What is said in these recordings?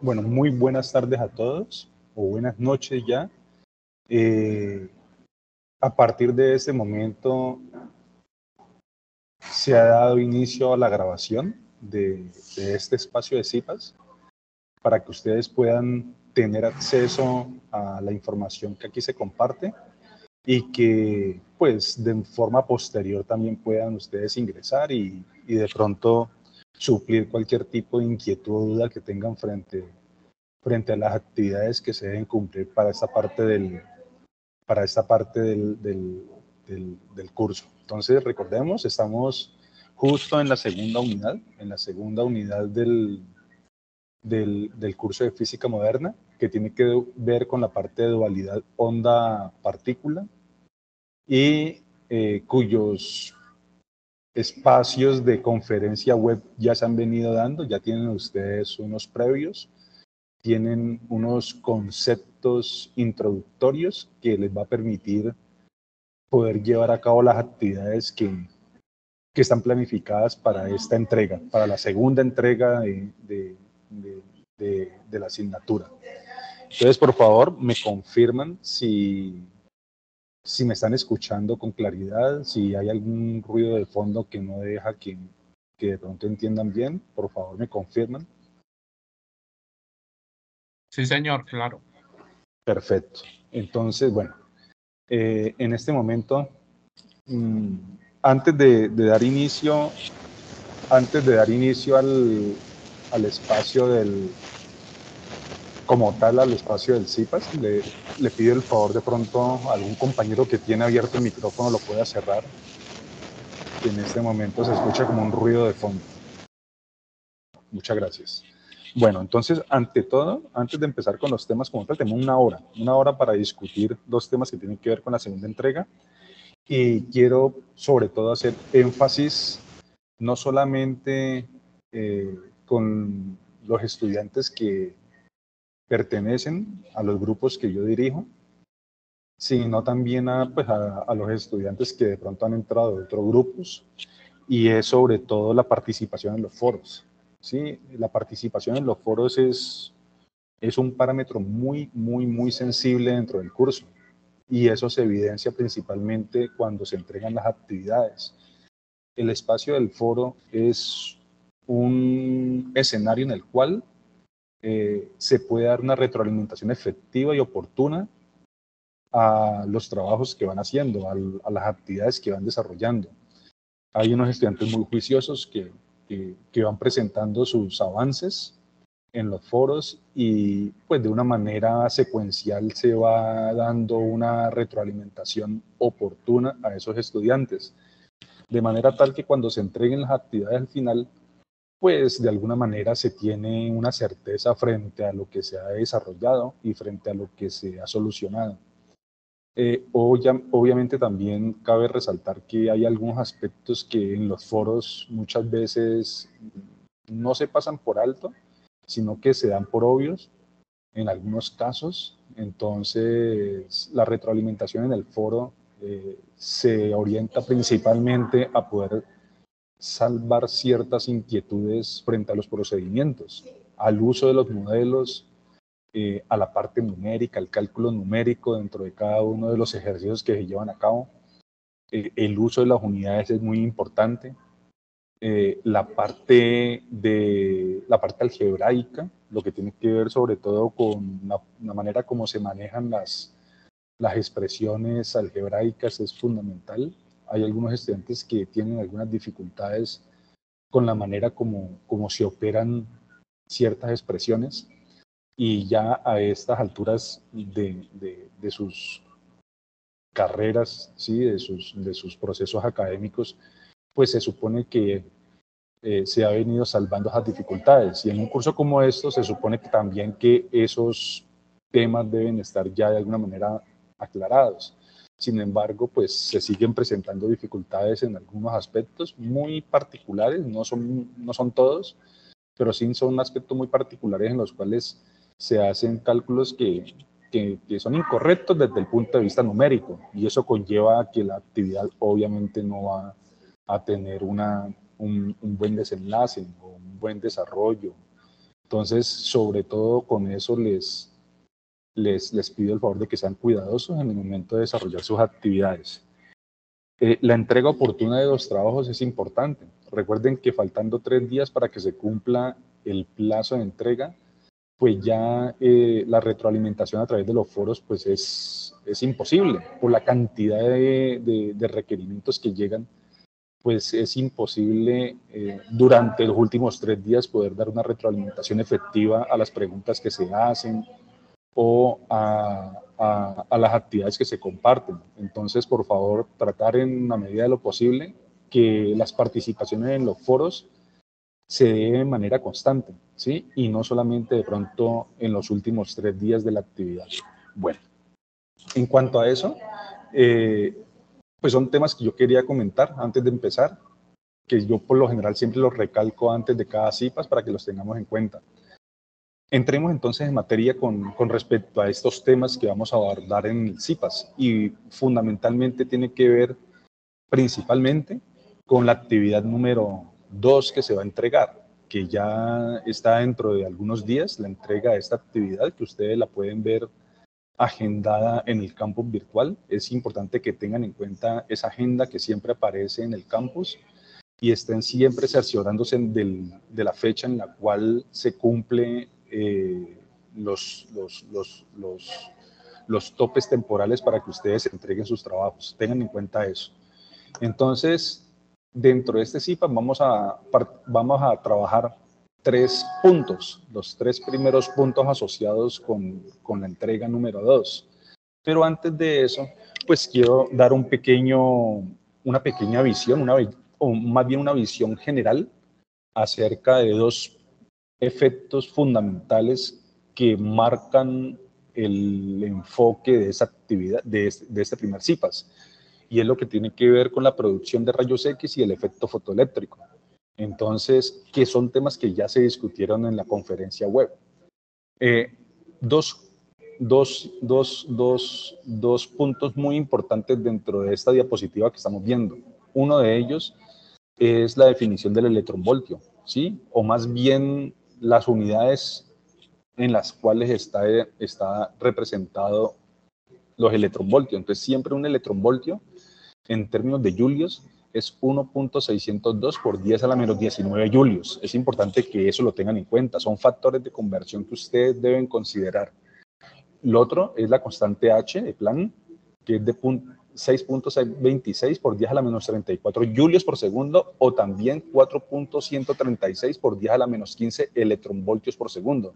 Bueno, muy buenas tardes a todos, o buenas noches ya. A partir de este momento se ha dado inicio a la grabación de este espacio de CIPAS para que ustedes puedan tener acceso a la información que aquí se comparte y que pues de forma posterior también puedan ustedes ingresar y de pronto suplir cualquier tipo de inquietud o duda que tengan frente a las actividades que se deben cumplir para esta parte del curso. Entonces, recordemos, estamos justo en la segunda unidad del curso de física moderna, que tiene que ver con la parte de dualidad onda-partícula y cuyos espacios de conferencia web ya se han venido dando, ya tienen ustedes unos previos, tienen unos conceptos introductorios que les va a permitir poder llevar a cabo las actividades que están planificadas para esta entrega, para la segunda entrega de la asignatura. Entonces, por favor, me confirman si me están escuchando con claridad, si hay algún ruido de fondo que no deja que de pronto entiendan bien, por favor me confirman. Sí, señor, claro. Perfecto. Entonces, bueno, en este momento, antes de dar inicio al espacio como tal, al espacio del CIPAS, le pido el favor de pronto a algún compañero que tiene abierto el micrófono lo pueda cerrar, que en este momento se escucha como un ruido de fondo. Muchas gracias. Bueno, entonces, ante todo, antes de empezar con los temas como tal, tenemos una hora para discutir los temas que tienen que ver con la segunda entrega. Y quiero, sobre todo, hacer énfasis no solamente con los estudiantes que pertenecen a los grupos que yo dirijo, sino también a los estudiantes que de pronto han entrado de otros grupos, y es sobre todo la participación en los foros. ¿Sí? La participación en los foros es un parámetro muy sensible dentro del curso, y eso se evidencia principalmente cuando se entregan las actividades. El espacio del foro es un escenario en el cual se puede dar una retroalimentación efectiva y oportuna a los trabajos que van haciendo, a las actividades que van desarrollando. Hay unos estudiantes muy juiciosos que van presentando sus avances en los foros y pues de una manera secuencial se va dando una retroalimentación oportuna a esos estudiantes, de manera tal que cuando se entreguen las actividades al final, pues de alguna manera se tiene una certeza frente a lo que se ha desarrollado y frente a lo que se ha solucionado. Obviamente también cabe resaltar que hay algunos aspectos que en los foros muchas veces no se pasan por alto, sino que se dan por obvios en algunos casos. Entonces, la retroalimentación en el foro se orienta principalmente a poder salvar ciertas inquietudes frente a los procedimientos, al uso de los modelos, a la parte numérica, al cálculo numérico dentro de cada uno de los ejercicios que se llevan a cabo. El uso de las unidades es muy importante. La parte algebraica, lo que tiene que ver sobre todo con la manera como se manejan las expresiones algebraicas, es fundamental. Hay algunos estudiantes que tienen algunas dificultades con la manera como se operan ciertas expresiones, y ya a estas alturas de sus carreras, ¿sí? de sus procesos académicos, pues se supone que se ha venido salvando esas dificultades. Y en un curso como esto se supone que también que esos temas deben estar ya de alguna manera aclarados. Sin embargo, pues se siguen presentando dificultades en algunos aspectos muy particulares, no son todos, pero sí son aspectos muy particulares en los cuales se hacen cálculos que son incorrectos desde el punto de vista numérico, y eso conlleva a que la actividad obviamente no va a tener un buen desenlace o un buen desarrollo. Entonces, sobre todo con eso les pido el favor de que sean cuidadosos en el momento de desarrollar sus actividades. La entrega oportuna de los trabajos es importante. Recuerden que faltando 3 días para que se cumpla el plazo de entrega, pues ya la retroalimentación a través de los foros pues es imposible. Por la cantidad de requerimientos que llegan, pues es imposible durante los últimos 3 días poder dar una retroalimentación efectiva a las preguntas que se hacen o a las actividades que se comparten. Entonces, por favor, tratar en la medida de lo posible que las participaciones en los foros se dé de manera constante, ¿sí? Y no solamente de pronto en los últimos 3 días de la actividad. Bueno, en cuanto a eso, pues son temas que yo quería comentar antes de empezar, que yo por lo general siempre los recalco antes de cada CIPAS para que los tengamos en cuenta. Entremos entonces en materia con respecto a estos temas que vamos a abordar en el CIPAS y fundamentalmente tiene que ver principalmente con la actividad número 2 que se va a entregar, que ya está dentro de algunos días, la entrega de esta actividad que ustedes la pueden ver agendada en el campus virtual. Es importante que tengan en cuenta esa agenda que siempre aparece en el campus y estén siempre cerciorándose de la fecha en la cual se cumple los topes temporales para que ustedes entreguen sus trabajos. Tengan en cuenta eso. Entonces, dentro de este CIPA vamos a trabajar 3 puntos, los 3 primeros puntos asociados con la entrega número 2. Pero antes de eso, pues quiero dar una pequeña visión, o más bien una visión general acerca de 2 efectos fundamentales que marcan el enfoque de esa actividad, de este primer CIPAS, y es lo que tiene que ver con la producción de rayos X y el efecto fotoeléctrico. Entonces, que son temas que ya se discutieron en la conferencia web. Dos puntos muy importantes dentro de esta diapositiva que estamos viendo. Uno de ellos es la definición del electronvoltio, ¿sí? O más bien las unidades en las cuales está representado los electronvoltios. Entonces, siempre un electronvoltio, en términos de julios, es 1.602 por 10 a la menos 19 julios. Es importante que eso lo tengan en cuenta. Son factores de conversión que ustedes deben considerar. Lo otro es la constante H de Planck, que es de 6.26 por 10 a la menos 34 julios por segundo, o también 4.136 por 10 a la menos 15 electronvoltios por segundo.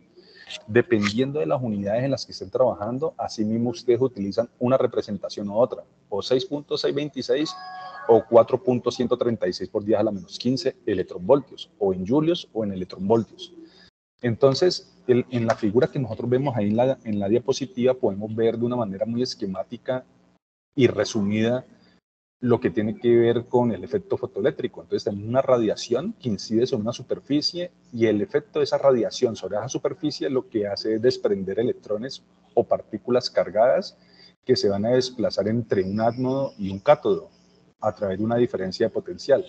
Dependiendo de las unidades en las que estén trabajando, asimismo ustedes utilizan una representación u otra, o 6.626 o 4.136 por 10 a la menos 15 electronvoltios, o en julios o en electronvoltios. Entonces, en la figura que nosotros vemos ahí en la diapositiva, podemos ver de una manera muy esquemática y resumida lo que tiene que ver con el efecto fotoeléctrico. Entonces tenemos una radiación que incide sobre una superficie y el efecto de esa radiación sobre esa superficie lo que hace es desprender electrones o partículas cargadas que se van a desplazar entre un ánodo y un cátodo a través de una diferencia de potencial.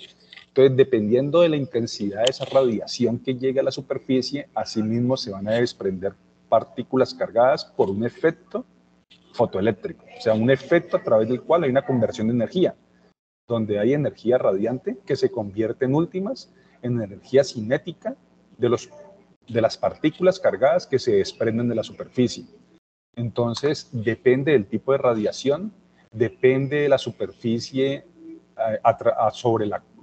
Entonces, dependiendo de la intensidad de esa radiación que llegue a la superficie, asimismo se van a desprender partículas cargadas por un efecto fotoeléctrico, o sea, un efecto a través del cual hay una conversión de energía, donde hay energía radiante que se convierte en últimas en energía cinética de las partículas cargadas que se desprenden de la superficie. Entonces, depende del tipo de radiación, depende de la superficie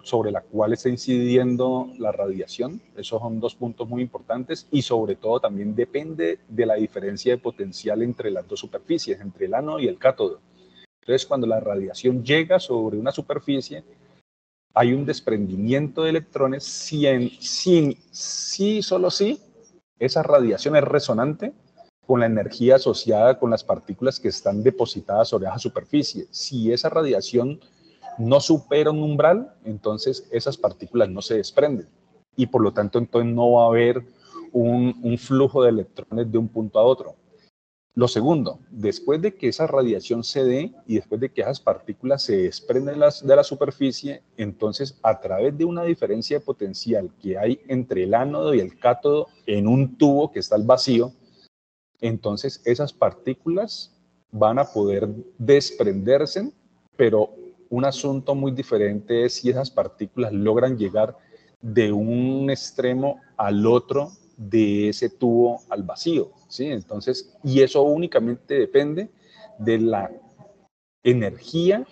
sobre la cual está incidiendo la radiación. Esos son 2 puntos muy importantes y sobre todo también depende de la diferencia de potencial entre las 2 superficies, entre el ánodo y el cátodo. Entonces, cuando la radiación llega sobre una superficie, hay un desprendimiento de electrones solo si esa radiación es resonante con la energía asociada con las partículas que están depositadas sobre esa superficie. Si esa radiación no supera un umbral, entonces esas partículas no se desprenden y por lo tanto entonces no va a haber un flujo de electrones de un punto a otro. Lo segundo, después de que esa radiación se dé y después de que esas partículas se desprenden de la superficie, entonces a través de una diferencia de potencial que hay entre el ánodo y el cátodo en un tubo que está al vacío, entonces esas partículas van a poder desprenderse, pero un asunto muy diferente es si esas partículas logran llegar de un extremo al otro de ese tubo al vacío, ¿sí? Entonces, y eso únicamente depende de la energía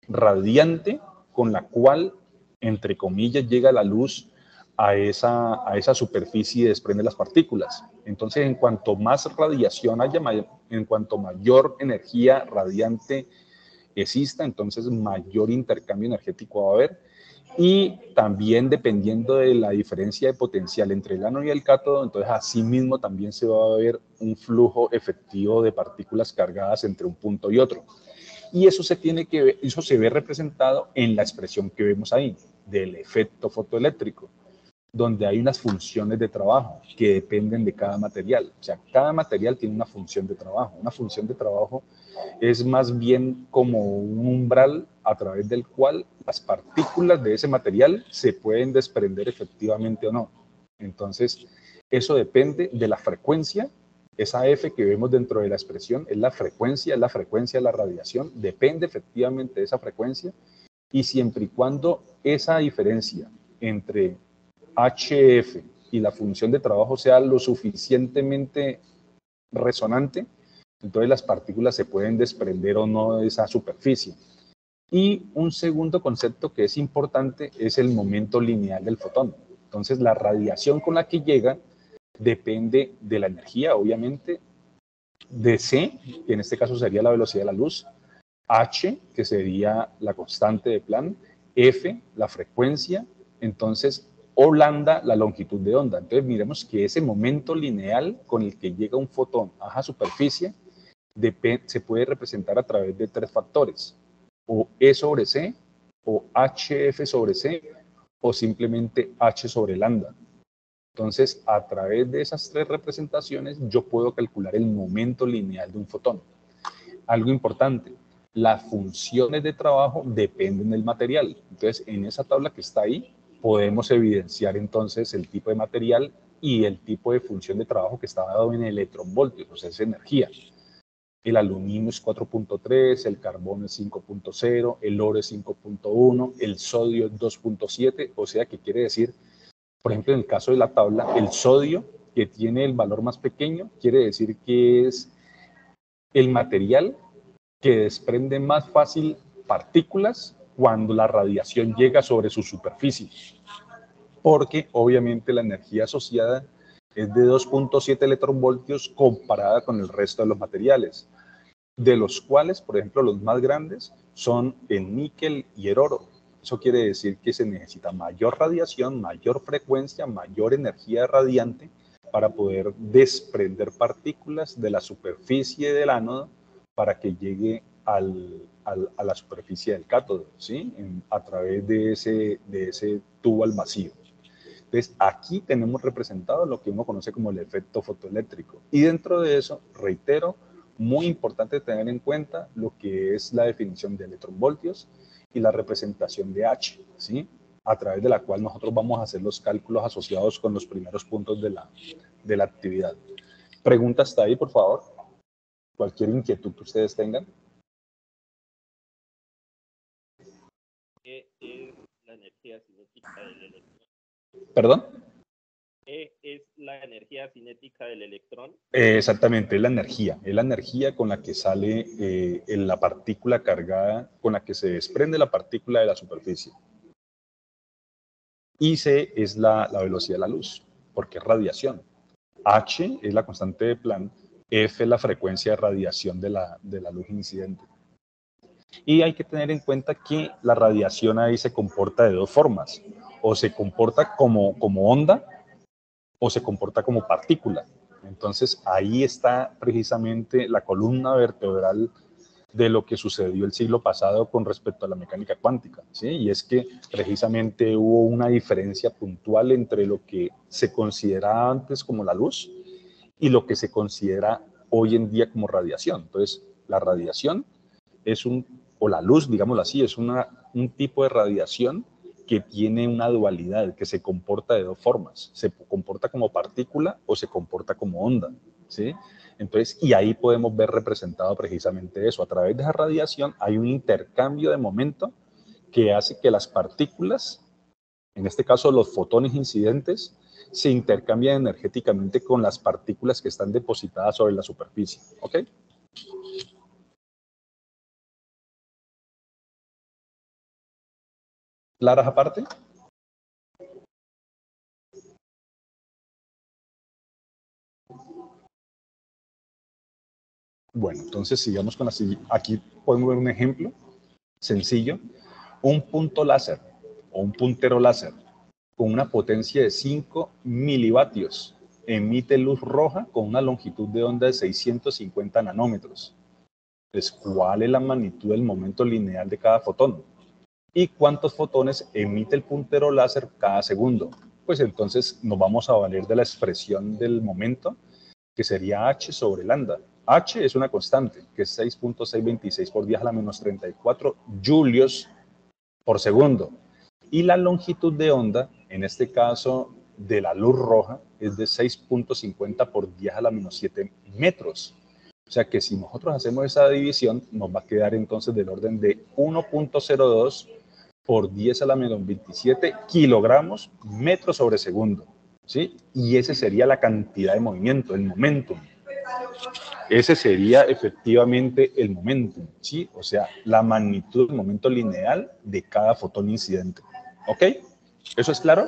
radiante con la cual, entre comillas, llega la luz a esa superficie y desprende las partículas. Entonces, en cuanto más radiación haya, en cuanto mayor energía radiante exista, entonces mayor intercambio energético va a haber. Y también dependiendo de la diferencia de potencial entre el ánodo y el cátodo, entonces asimismo también se va a ver un flujo efectivo de partículas cargadas entre un punto y otro. Y eso eso se ve representado en la expresión que vemos ahí, del efecto fotoeléctrico, donde hay unas funciones de trabajo que dependen de cada material. O sea, cada material tiene una función de trabajo. Una función de trabajo es más bien como un umbral a través del cual las partículas de ese material se pueden desprender efectivamente o no. Entonces, eso depende de la frecuencia. Esa F que vemos dentro de la expresión es la frecuencia de la radiación, depende efectivamente de esa frecuencia, y siempre y cuando esa diferencia entre HF y la función de trabajo sea lo suficientemente resonante, entonces las partículas se pueden desprender o no de esa superficie. Y un segundo concepto que es importante es el momento lineal del fotón. Entonces la radiación con la que llega depende de la energía, obviamente, de C, que en este caso sería la velocidad de la luz, H, que sería la constante de Planck, F, la frecuencia, entonces, o lambda, la longitud de onda. Entonces, miremos que ese momento lineal con el que llega un fotón a la superficie se puede representar a través de tres factores, o E sobre C, o HF sobre C, o simplemente H sobre lambda. Entonces, a través de esas tres representaciones, yo puedo calcular el momento lineal de un fotón. Algo importante, las funciones de trabajo dependen del material. Entonces, en esa tabla que está ahí, podemos evidenciar entonces el tipo de material y el tipo de función de trabajo que está dado en electronvoltios, o sea, es energía. El aluminio es 4.3, el carbono es 5.0, el oro es 5.1, el sodio es 2.7, o sea, que quiere decir, por ejemplo, en el caso de la tabla, el sodio, que tiene el valor más pequeño, quiere decir que es el material que desprende más fácil partículas cuando la radiación llega sobre su superficie, porque obviamente la energía asociada es de 2.7 electronvoltios comparada con el resto de los materiales, de los cuales, por ejemplo, los más grandes son el níquel y el oro. Eso quiere decir que se necesita mayor radiación, mayor frecuencia, mayor energía radiante para poder desprender partículas de la superficie del ánodo para que llegue a la superficie del cátodo, ¿sí? A través de ese tubo al vacío. Entonces, aquí tenemos representado lo que uno conoce como el efecto fotoeléctrico. Y dentro de eso, reitero, muy importante tener en cuenta lo que es la definición de electronvoltios y la representación de H, ¿sí? A través de la cual nosotros vamos a hacer los cálculos asociados con los primeros puntos de la actividad. ¿Pregunta hasta ahí, por favor? Cualquier inquietud que ustedes tengan. ¿Qué es la energía cinética del electrón? ¿Perdón? ¿Qué es la energía cinética del electrón? Exactamente, es la energía con la que sale en la partícula cargada, con la que se desprende la partícula de la superficie. Y C es la velocidad de la luz, porque es radiación. H es la constante de Planck, F es la frecuencia de radiación de la luz incidente. Y hay que tener en cuenta que la radiación ahí se comporta de dos formas, o se comporta como onda o se comporta como partícula. Entonces ahí está precisamente la columna vertebral de lo que sucedió el siglo pasado con respecto a la mecánica cuántica, ¿sí? Y es que precisamente hubo una diferencia puntual entre lo que se consideraba antes como la luz y lo que se considera hoy en día como radiación. Entonces, la radiación es o la luz, digámoslo así, es un tipo de radiación que tiene una dualidad, que se comporta de dos formas. Se comporta como partícula o se comporta como onda, ¿sí? Entonces, y ahí podemos ver representado precisamente eso. A través de esa radiación hay un intercambio de momento que hace que las partículas, en este caso los fotones incidentes, se intercambian energéticamente con las partículas que están depositadas sobre la superficie, ¿ok? ¿Claras aparte? Bueno, entonces sigamos con la siguiente. Aquí podemos ver un ejemplo sencillo. Un punto láser o un puntero láser con una potencia de 5 milivatios emite luz roja con una longitud de onda de 650 nanómetros. Entonces, ¿cuál es la magnitud del momento lineal de cada fotón? ¿Y cuántos fotones emite el puntero láser cada segundo? Pues entonces nos vamos a valer de la expresión del momento, que sería h sobre lambda. H es una constante, que es 6.626 por 10 a la menos 34 julios por segundo. Y la longitud de onda, en este caso de la luz roja, es de 6.50 por 10 a la menos 7 metros. O sea que si nosotros hacemos esa división, nos va a quedar entonces del orden de 1.02 por 10 a la menos 27 kilogramos metros sobre segundo, ¿sí? Y esa sería la cantidad de movimiento, el momentum. Ese sería efectivamente el momentum, ¿sí? O sea, la magnitud del momento lineal de cada fotón incidente. ¿Ok? ¿Eso es claro?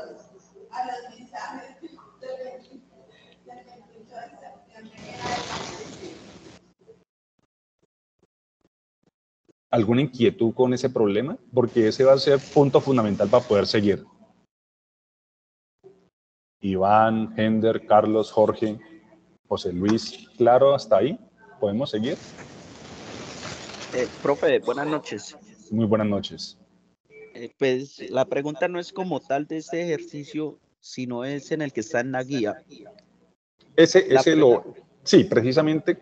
¿Alguna inquietud con ese problema? Porque ese va a ser punto fundamental para poder seguir. Iván, Hender, Carlos, Jorge, José Luis, ¿claro hasta ahí? ¿Podemos seguir? Profe, buenas noches. Muy buenas noches. Pues la pregunta no es como tal de este ejercicio, sino es en el que está en la guía. Sí, precisamente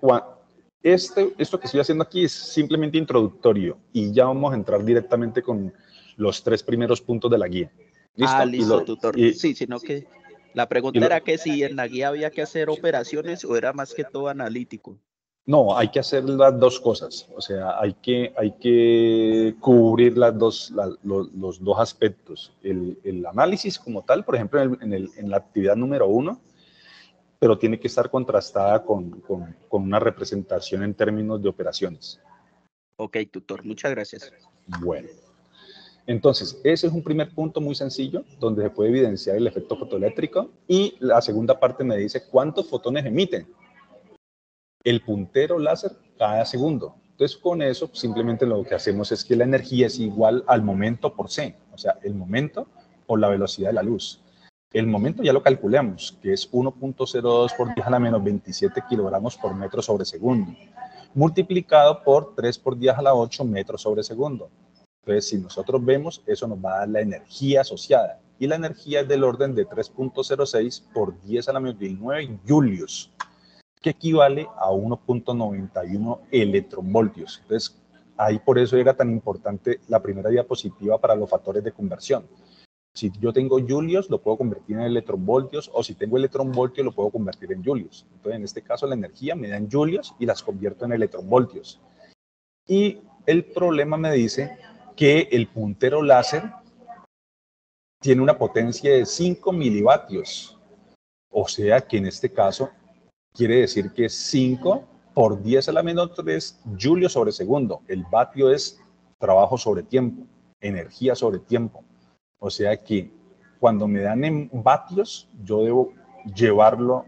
esto que estoy haciendo aquí es simplemente introductorio y ya vamos a entrar directamente con los 3 primeros puntos de la guía. ¿Listo? Listo, tutor. Sí, sino que la pregunta era que si en la guía había que hacer operaciones o era más que todo analítico. No, hay que hacer las dos cosas, o sea, hay que cubrir los dos aspectos, el análisis como tal, por ejemplo, en la actividad número 1, pero tiene que estar contrastada con una representación en términos de operaciones. Ok, tutor, muchas gracias. Bueno, entonces, ese es un primer punto muy sencillo, donde se puede evidenciar el efecto fotoeléctrico, y la segunda parte me dice cuántos fotones emiten el puntero láser cada segundo. Entonces, con eso, simplemente lo que hacemos es que la energía es igual al momento por c, o sea, el momento por la velocidad de la luz. El momento ya lo calculamos, que es 1.02 por 10 a la menos 27 kilogramos por metro sobre segundo, multiplicado por 3 por 10 a la 8 metros sobre segundo. Entonces, si nosotros vemos, eso nos va a dar la energía asociada. Y la energía es del orden de 3.06 por 10 a la menos 19 julios, que equivale a 1.91 electronvoltios. Entonces, ahí por eso era tan importante la primera diapositiva para los factores de conversión. Si yo tengo julios, lo puedo convertir en electronvoltios, o si tengo electronvoltios, lo puedo convertir en julios. Entonces, en este caso, la energía me da en julios y las convierto en electronvoltios. Y el problema me dice que el puntero láser tiene una potencia de 5 milivatios. O sea que en este caso quiere decir que es 5 por 10 a la menos 3 julios sobre segundo. El vatio es trabajo sobre tiempo, energía sobre tiempo. O sea que cuando me dan en vatios, yo debo llevarlo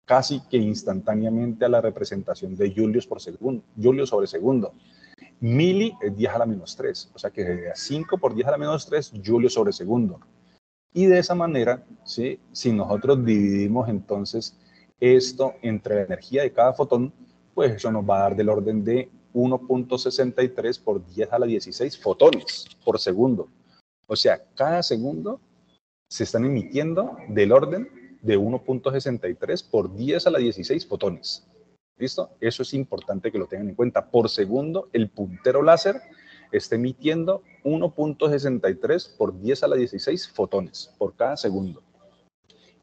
casi que instantáneamente a la representación de julios por segundo, julios sobre segundo. Mili es 10 a la menos 3, o sea que sería 5 por 10 a la menos 3 julios sobre segundo. Y de esa manera, ¿sí? Si nosotros dividimos entonces esto entre la energía de cada fotón, pues eso nos va a dar del orden de 1.63 por 10 a la 16 fotones por segundo. O sea, cada segundo se están emitiendo del orden de 1.63 por 10 a la 16 fotones. ¿Listo? Eso es importante que lo tengan en cuenta. Por segundo, el puntero láser está emitiendo 1.63 por 10 a la 16 fotones por cada segundo.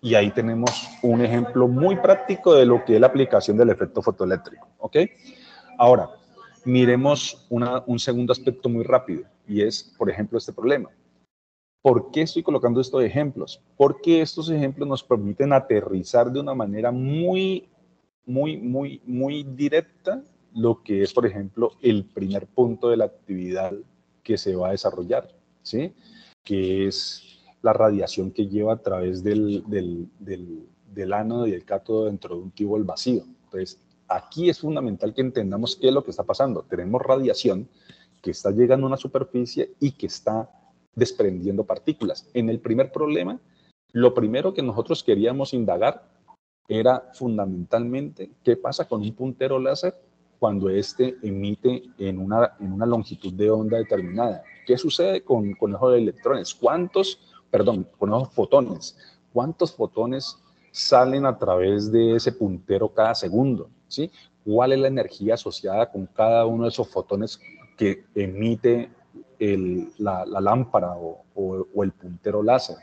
Y ahí tenemos un ejemplo muy práctico de lo que es la aplicación del efecto fotoeléctrico, ¿ok? Ahora, miremos un segundo aspecto muy rápido, y es, por ejemplo, este problema. ¿Por qué estoy colocando estos ejemplos? Porque estos ejemplos nos permiten aterrizar de una manera muy directa lo que es, por ejemplo, el primer punto de la actividad que se va a desarrollar, ¿sí? Que es la radiación que lleva a través del ánodo y el cátodo dentro de un tubo al vacío. Entonces, aquí es fundamental que entendamos qué es lo que está pasando. Tenemos radiación que está llegando a una superficie y que está desprendiendo partículas. En el primer problema, lo primero que nosotros queríamos indagar era fundamentalmente qué pasa con un puntero láser cuando éste emite en una longitud de onda determinada. ¿Qué sucede con esos electrones? Con esos fotones. ¿Cuántos fotones salen a través de ese puntero cada segundo? ¿Sí? ¿Cuál es la energía asociada con cada uno de esos fotones que emite la lámpara o el puntero láser?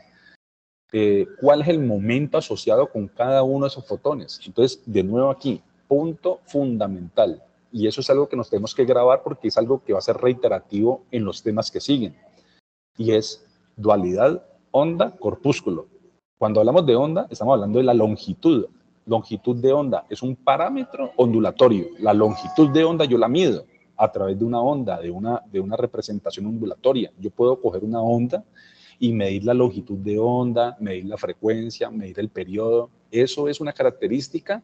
¿Cuál es el momento asociado con cada uno de esos fotones? Entonces, de nuevo aquí, punto fundamental. Y eso es algo que nos tenemos que grabar porque es algo que va a ser reiterativo en los temas que siguen. Y es dualidad, onda, corpúsculo. Cuando hablamos de onda, estamos hablando de la longitud. Longitud de onda es un parámetro ondulatorio. La longitud de onda yo la mido a través de una onda, de una representación ondulatoria. Yo puedo coger una onda y medir la longitud de onda, medir la frecuencia, medir el periodo. Eso es una característica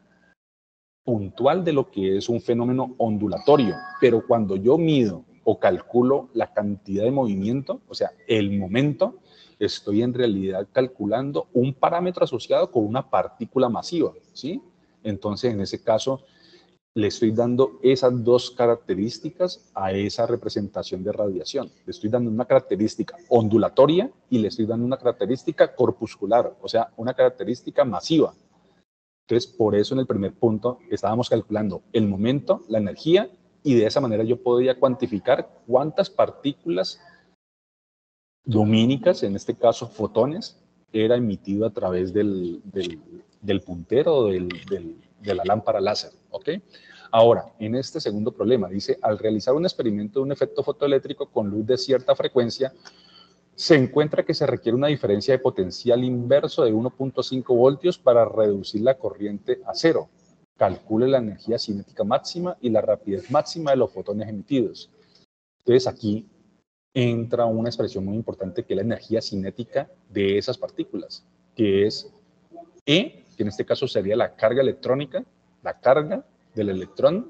puntual de lo que es un fenómeno ondulatorio. Pero cuando yo mido o calculo la cantidad de movimiento, o sea, el momento, estoy en realidad calculando un parámetro asociado con una partícula masiva, ¿sí? Entonces, en ese caso, le estoy dando esas dos características a esa representación de radiación. Le estoy dando una característica ondulatoria y le estoy dando una característica corpuscular, o sea, una característica masiva. Entonces, por eso en el primer punto estábamos calculando el momento, la energía, y de esa manera yo podía cuantificar cuántas partículas lumínicas, en este caso fotones, era emitido a través del puntero o de la lámpara láser, ¿ok? Ahora, en este segundo problema, dice, al realizar un experimento de un efecto fotoeléctrico con luz de cierta frecuencia, se encuentra que se requiere una diferencia de potencial inverso de 1.5 voltios para reducir la corriente a cero. Calcule la energía cinética máxima y la rapidez máxima de los fotones emitidos. Entonces, aquí entra una expresión muy importante que es la energía cinética de esas partículas, que es E, que en este caso sería la carga electrónica, la carga del electrón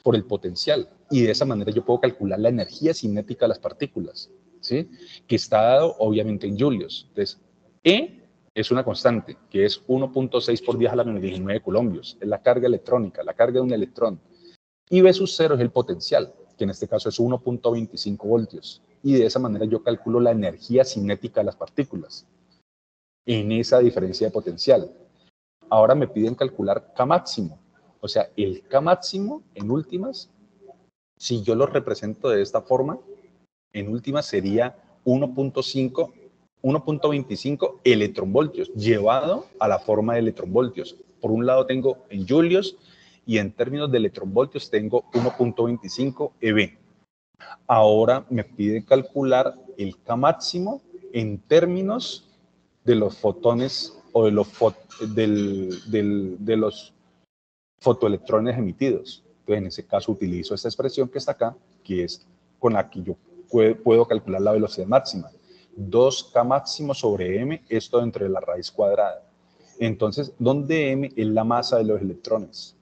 por el potencial. Y de esa manera yo puedo calcular la energía cinética de las partículas, ¿sí? Que está dado obviamente en julios. Entonces, E es una constante, que es 1.6 por 10 a la menos 19 coulombios. Es la carga electrónica, la carga de un electrón. Y B sub 0 es el potencial, que en este caso es 1.25 voltios. Y de esa manera yo calculo la energía cinética de las partículas en esa diferencia de potencial. Ahora me piden calcular K máximo. O sea, el K máximo, en últimas, si yo lo represento de esta forma, en últimas sería 1.25 electronvoltios, llevado a la forma de electronvoltios. Por un lado tengo en julios y en términos de electronvoltios tengo 1.25 EV. Ahora me pide calcular el K máximo en términos de los fotones o de los fotoelectrones emitidos. Entonces, en ese caso utilizo esta expresión que está acá, que es con la que yo puedo calcular la velocidad máxima. 2K máximo sobre M, esto dentro de la raíz cuadrada. Entonces, donde M es la masa de los electrones,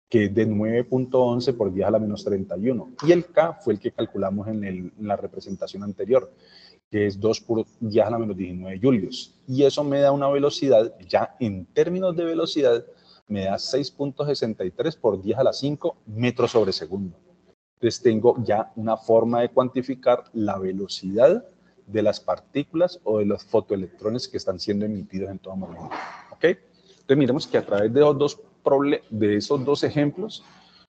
que es de 9.11 por 10 a la menos 31. Y el K fue el que calculamos en la representación anterior, que es 2 por 10 a la menos 19 julios. Y eso me da una velocidad, ya en términos de velocidad, me da 6.63 por 10 a la 5 metros sobre segundo. Entonces tengo ya una forma de cuantificar la velocidad de las partículas o de los fotoelectrones que están siendo emitidos en todo momento. ¿Ok? Entonces miremos que a través de los dos de esos dos ejemplos,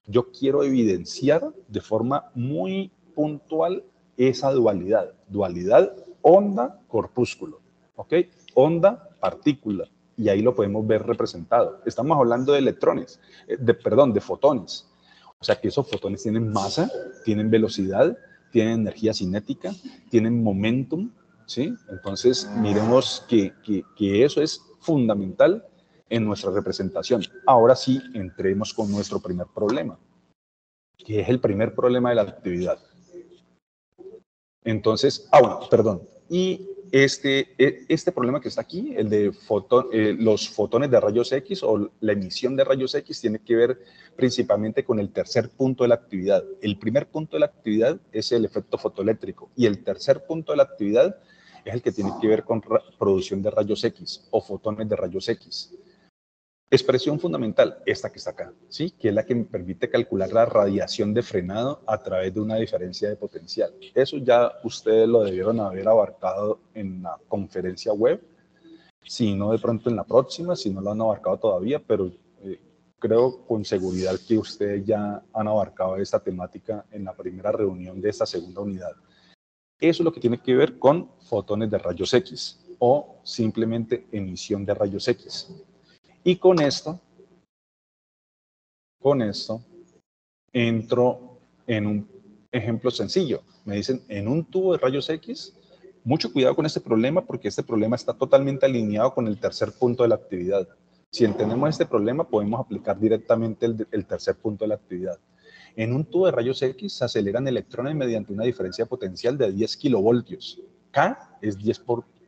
yo quiero evidenciar de forma muy puntual esa dualidad. Dualidad onda-corpúsculo, ¿ok? Onda-partícula. Y ahí lo podemos ver representado. Estamos hablando de electrones, de fotones. O sea que esos fotones tienen masa, tienen velocidad, tienen energía cinética, tienen momentum, ¿sí? Entonces, miremos que eso es fundamental en nuestra representación. Ahora sí, entremos con nuestro primer problema, que es el primer problema de la actividad. Entonces, perdón. Y este problema que está aquí, el de los fotones de rayos X o la emisión de rayos X, tiene que ver principalmente con el tercer punto de la actividad. El primer punto de la actividad es el efecto fotoeléctrico y el tercer punto de la actividad es el que tiene que ver con producción de rayos X o fotones de rayos X. Expresión fundamental, esta que está acá, ¿sí? Que es la que me permite calcular la radiación de frenado a través de una diferencia de potencial. Eso ya ustedes lo debieron haber abarcado en la conferencia web, si no de pronto en la próxima, si no lo han abarcado todavía, pero creo con seguridad que ustedes ya han abarcado esta temática en la primera reunión de esta segunda unidad. Eso es lo que tiene que ver con fotones de rayos X o simplemente emisión de rayos X. Y con esto entro en un ejemplo sencillo. Me dicen, en un tubo de rayos X, mucho cuidado con este problema porque este problema está totalmente alineado con el tercer punto de la actividad. Si entendemos este problema, podemos aplicar directamente el tercer punto de la actividad. En un tubo de rayos X se aceleran electrones mediante una diferencia potencial de 10 kilovoltios. K es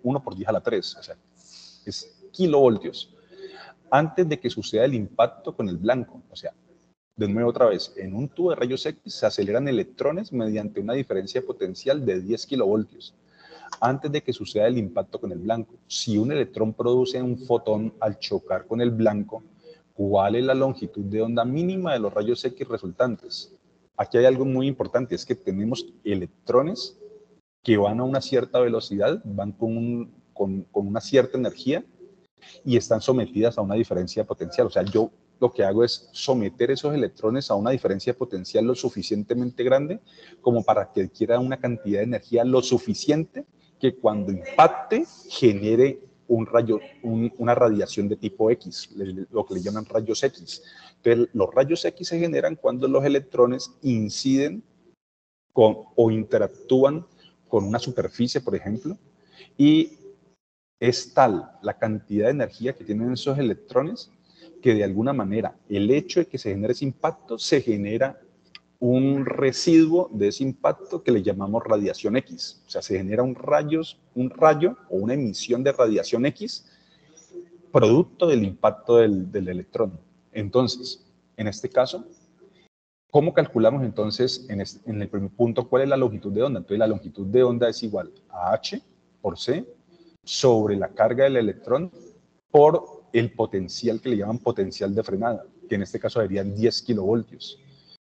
1 por 10 a la 3, o sea, es kilovoltios. Antes de que suceda el impacto con el blanco. O sea, de nuevo otra vez, en un tubo de rayos X se aceleran electrones mediante una diferencia potencial de 10 kilovoltios. Antes de que suceda el impacto con el blanco. Si un electrón produce un fotón al chocar con el blanco, ¿cuál es la longitud de onda mínima de los rayos X resultantes? Aquí hay algo muy importante, es que tenemos electrones que van a una cierta velocidad, van con una cierta energía, y están sometidas a una diferencia potencial. O sea, yo lo que hago es someter esos electrones a una diferencia potencial lo suficientemente grande como para que adquiera una cantidad de energía lo suficiente que cuando impacte genere una radiación de tipo X, lo que le llaman rayos X. Entonces, los rayos X se generan cuando los electrones inciden o interactúan con una superficie, por ejemplo, y es tal la cantidad de energía que tienen esos electrones que de alguna manera el hecho de que se genere ese impacto se genera un residuo de ese impacto que le llamamos radiación X. O sea, se genera un rayo o una emisión de radiación X producto del impacto del electrón. Entonces, en este caso, ¿cómo calculamos entonces en el primer punto cuál es la longitud de onda? Entonces, la longitud de onda es igual a H por C sobre la carga del electrón por el potencial que le llaman potencial de frenada, que en este caso serían 10 kilovoltios.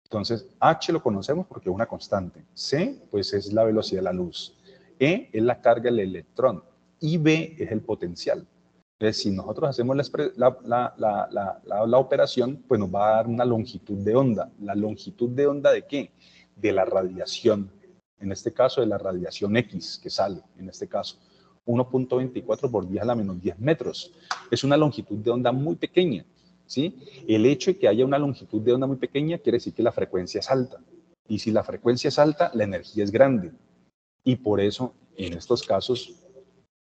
Entonces, H lo conocemos porque es una constante. C, pues es la velocidad de la luz. E es la carga del electrón. Y B es el potencial. Entonces, si nosotros hacemos la operación, pues nos va a dar una longitud de onda. ¿La longitud de onda de qué? De la radiación. En este caso, de la radiación X que sale, en este caso. 1.24 por 10 a la menos 10 metros. Es una longitud de onda muy pequeña, ¿sí? El hecho de que haya una longitud de onda muy pequeña quiere decir que la frecuencia es alta. Y si la frecuencia es alta, la energía es grande. Y por eso, en estos casos,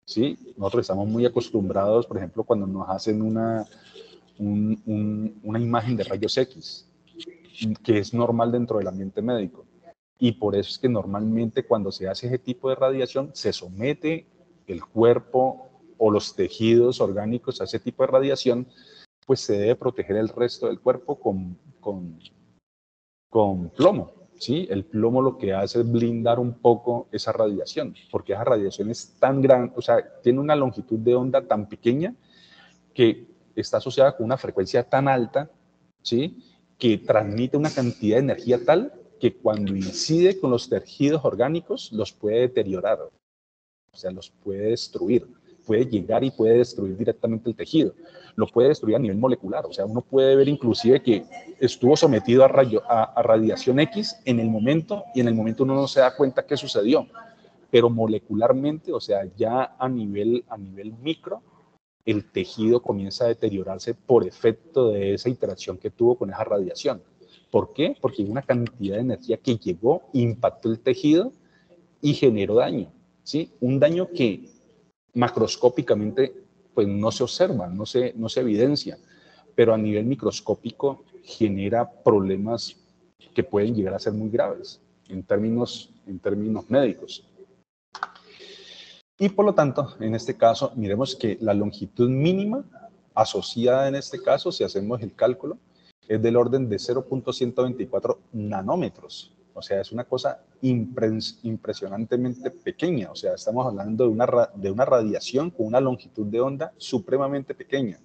¿sí? Nosotros estamos muy acostumbrados, por ejemplo, cuando nos hacen una imagen de rayos X, que es normal dentro del ambiente médico. Y por eso es que normalmente cuando se hace ese tipo de radiación, se somete el cuerpo o los tejidos orgánicos a ese tipo de radiación, pues se debe proteger el resto del cuerpo con plomo, ¿sí? El plomo lo que hace es blindar un poco esa radiación, porque esa radiación es tan grande, o sea, tiene una longitud de onda tan pequeña que está asociada con una frecuencia tan alta, ¿sí? Que transmite una cantidad de energía tal que cuando incide con los tejidos orgánicos los puede deteriorar, o sea, los puede destruir. puede llegar y puede destruir directamente el tejido. Lo puede destruir a nivel molecular. O sea, uno puede ver inclusive que estuvo sometido a radiación X en el momento, y en el momento uno no se da cuenta qué sucedió. Pero molecularmente, o sea, ya a nivel micro, el tejido comienza a deteriorarse por efecto de esa interacción que tuvo con esa radiación. ¿Por qué? Porque hay una cantidad de energía que llegó, impactó el tejido y generó daño, ¿sí? Un daño que macroscópicamente pues no se observa, no se evidencia, pero a nivel microscópico genera problemas que pueden llegar a ser muy graves en términos médicos. Y por lo tanto, en este caso, miremos que la longitud mínima asociada en este caso, si hacemos el cálculo, es del orden de 0.124 nanómetros. O sea, es una cosa impresionantemente pequeña. O sea, estamos hablando de una radiación con una longitud de onda supremamente pequeña.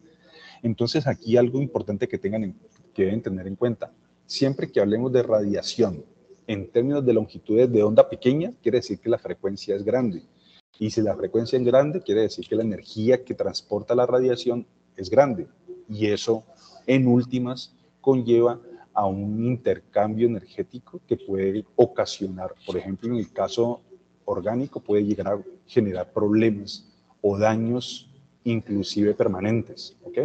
Entonces, aquí algo importante que deben tener en cuenta. Siempre que hablemos de radiación en términos de longitudes de onda pequeña, quiere decir que la frecuencia es grande. Y si la frecuencia es grande, quiere decir que la energía que transporta la radiación es grande. Y eso, en últimas, conlleva a un intercambio energético que puede ocasionar, por ejemplo, en el caso orgánico, puede llegar a generar problemas o daños inclusive permanentes. ¿Ok?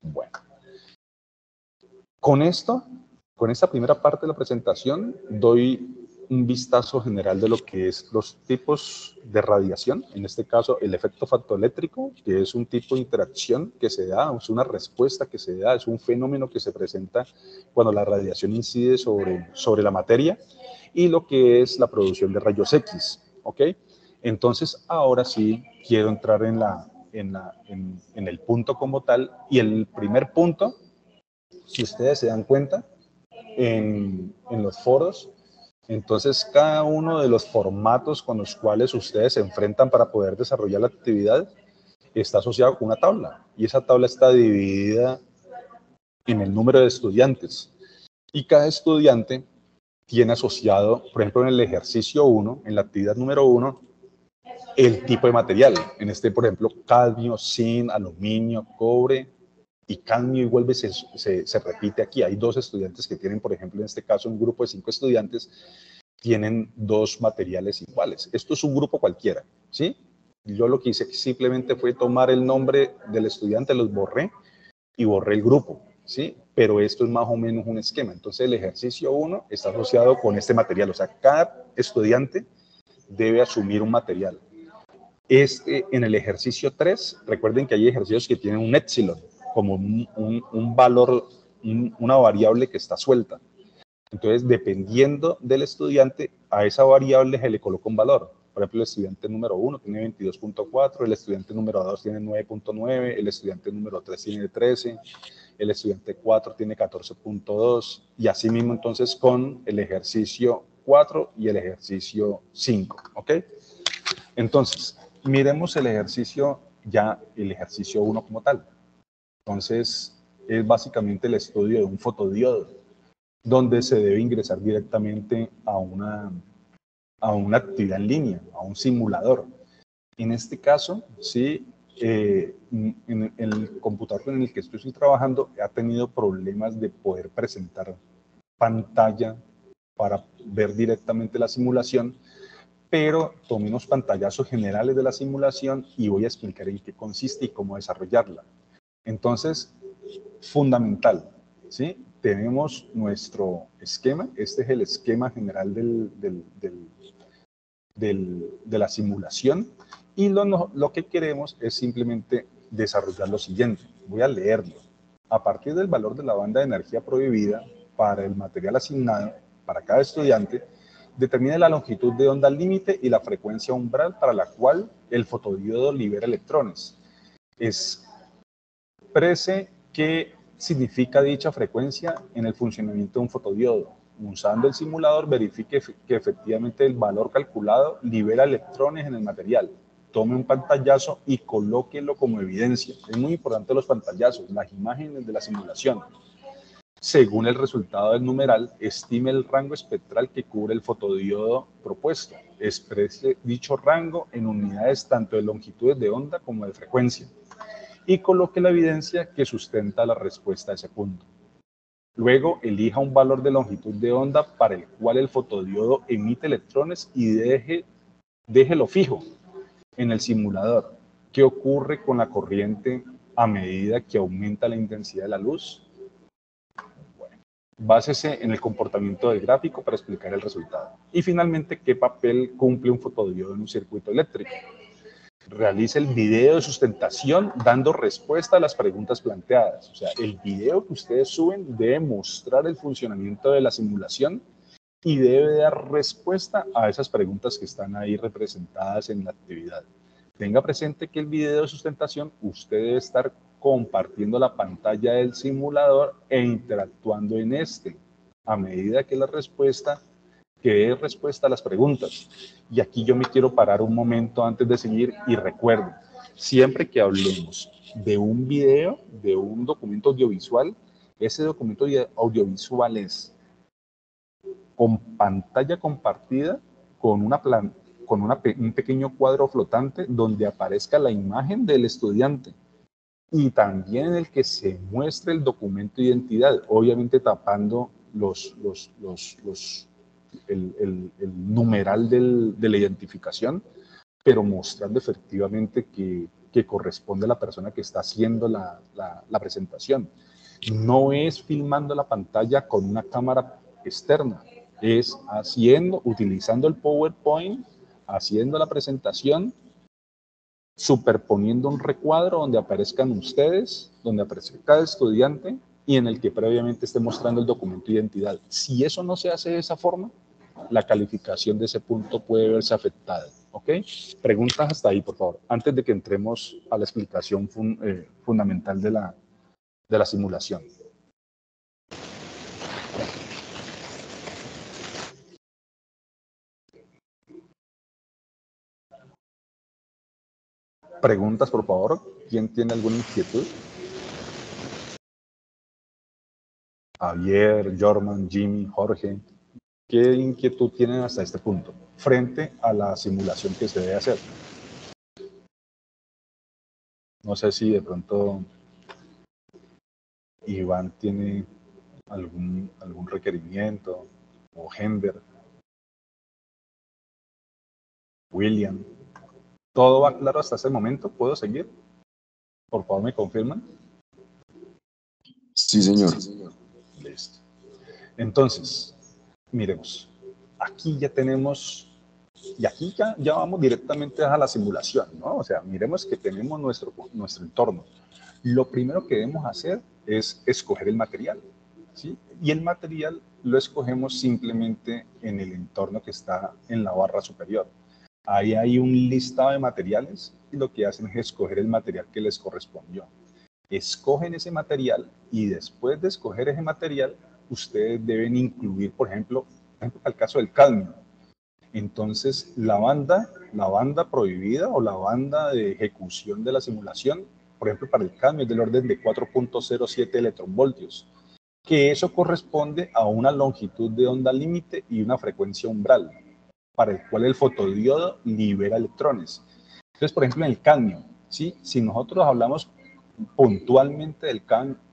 Bueno. Con esta primera parte de la presentación, doy un vistazo general de lo que es los tipos de radiación, en este caso el efecto fotoeléctrico, que es un tipo de interacción que se da, es una respuesta que se da, es un fenómeno que se presenta cuando la radiación incide sobre la materia, y lo que es la producción de rayos X, ¿ok? Entonces, ahora sí quiero entrar en el punto como tal, y el primer punto, si ustedes se dan cuenta, en los foros, entonces cada uno de los formatos con los cuales ustedes se enfrentan para poder desarrollar la actividad está asociado con una tabla, y esa tabla está dividida en el número de estudiantes, y cada estudiante tiene asociado, por ejemplo, en el ejercicio 1, en la actividad número 1, el tipo de material. En este, por ejemplo, cadmio, zinc, aluminio, cobre, y cadmio y vuelve, se repite aquí. Hay dos estudiantes que tienen, por ejemplo, en este caso, un grupo de 5 estudiantes, tienen dos materiales iguales. Esto es un grupo cualquiera, ¿sí? Yo lo que hice simplemente fue tomar el nombre del estudiante, los borré y borré el grupo, ¿sí? Pero esto es más o menos un esquema. Entonces, el ejercicio 1 está asociado con este material. O sea, cada estudiante debe asumir un material. En el ejercicio 3, recuerden que hay ejercicios que tienen un épsilon, como un valor, una variable que está suelta. Entonces, dependiendo del estudiante, a esa variable se le coloca un valor. Por ejemplo, el estudiante número 1 tiene 22.4, el estudiante número 2 tiene 9.9, el estudiante número 3 tiene 13, el estudiante 4 tiene 14.2, y así mismo entonces con el ejercicio 4 y el ejercicio 5, ¿ok? Entonces, miremos el ejercicio 1 como tal. Entonces, es básicamente el estudio de un fotodiodo, donde se debe ingresar directamente a una actividad en línea, a un simulador. En este caso, sí, en el computador con el que estoy trabajando ha tenido problemas de poder presentar pantalla para ver directamente la simulación, pero tomé unos pantallazos generales de la simulación y voy a explicar en qué consiste y cómo desarrollarla. Entonces, fundamental, ¿sí? Tenemos nuestro esquema, este es el esquema general de la simulación, y lo que queremos es simplemente desarrollar lo siguiente. Voy a leerlo. A partir del valor de la banda de energía prohibida para el material asignado para cada estudiante, determine la longitud de onda límite y la frecuencia umbral para la cual el fotodiodo libera electrones. Exprese qué significa dicha frecuencia en el funcionamiento de un fotodiodo. Usando el simulador, verifique que efectivamente el valor calculado libera electrones en el material. Tome un pantallazo y colóquelo como evidencia. Es muy importante los pantallazos, las imágenes de la simulación. según el resultado del numeral, estime el rango espectral que cubre el fotodiodo propuesto. Exprese dicho rango en unidades tanto de longitudes de onda como de frecuencia y coloque la evidencia que sustenta la respuesta a ese punto. Luego, elija un valor de longitud de onda para el cual el fotodiodo emite electrones y déjelo fijo en el simulador. ¿Qué ocurre con la corriente a medida que aumenta la intensidad de la luz? Básese en el comportamiento del gráfico para explicar el resultado. Y finalmente, ¿qué papel cumple un fotodiodo en un circuito eléctrico? Realice el video de sustentación dando respuesta a las preguntas planteadas. O sea, el video que ustedes suben debe mostrar el funcionamiento de la simulación y debe dar respuesta a esas preguntas que están ahí representadas en la actividad. Tenga presente que el video de sustentación usted debe estar compartiendo la pantalla del simulador e interactuando en este a medida que dé respuesta a las preguntas. Y aquí yo me quiero parar un momento antes de seguir y recuerden, siempre que hablemos de un video, de un documento audiovisual, ese documento audiovisual es con pantalla compartida, con un pequeño cuadro flotante donde aparezca la imagen del estudiante y también en el que se muestre el documento de identidad, obviamente tapando el numeral de la identificación, pero mostrando efectivamente que corresponde a la persona que está haciendo la presentación. No es filmando la pantalla con una cámara externa, es utilizando el PowerPoint, haciendo la presentación, superponiendo un recuadro donde aparezcan ustedes, donde aparezca cada estudiante y en el que previamente esté mostrando el documento de identidad. Si eso no se hace de esa forma, la calificación de ese punto puede verse afectada. ¿Ok? Preguntas hasta ahí, por favor, antes de que entremos a la explicación fundamental de la simulación. Preguntas, por favor. ¿Quién tiene alguna inquietud? Javier, Jorman, Jimmy, Jorge. ¿Qué inquietud tienen hasta este punto frente a la simulación que se debe hacer? No sé si de pronto Iván tiene algún requerimiento, o Hember, William. ¿Todo va claro hasta ese momento? ¿Puedo seguir? Por favor, ¿me confirman? Sí, señor. Listo. Entonces, miremos. Aquí ya tenemos, y aquí ya vamos directamente a la simulación, ¿no? O sea, miremos que tenemos nuestro entorno. Lo primero que debemos hacer es escoger el material, ¿sí? Y el material lo escogemos simplemente en el entorno que está en la barra superior. Ahí hay un listado de materiales y lo que hacen es escoger el material que les correspondió. Escogen ese material y después de escoger ese material, ustedes deben incluir, por ejemplo, el caso del cadmio. Entonces, la banda prohibida o la banda de ejecución de la simulación, por ejemplo, para el cadmio es del orden de 4.07 electronvoltios, que eso corresponde a una longitud de onda límite y una frecuencia umbral, para el cual el fotodiodo libera electrones. Entonces, por ejemplo, en el cadmio, ¿sí? Si nosotros hablamos puntualmente del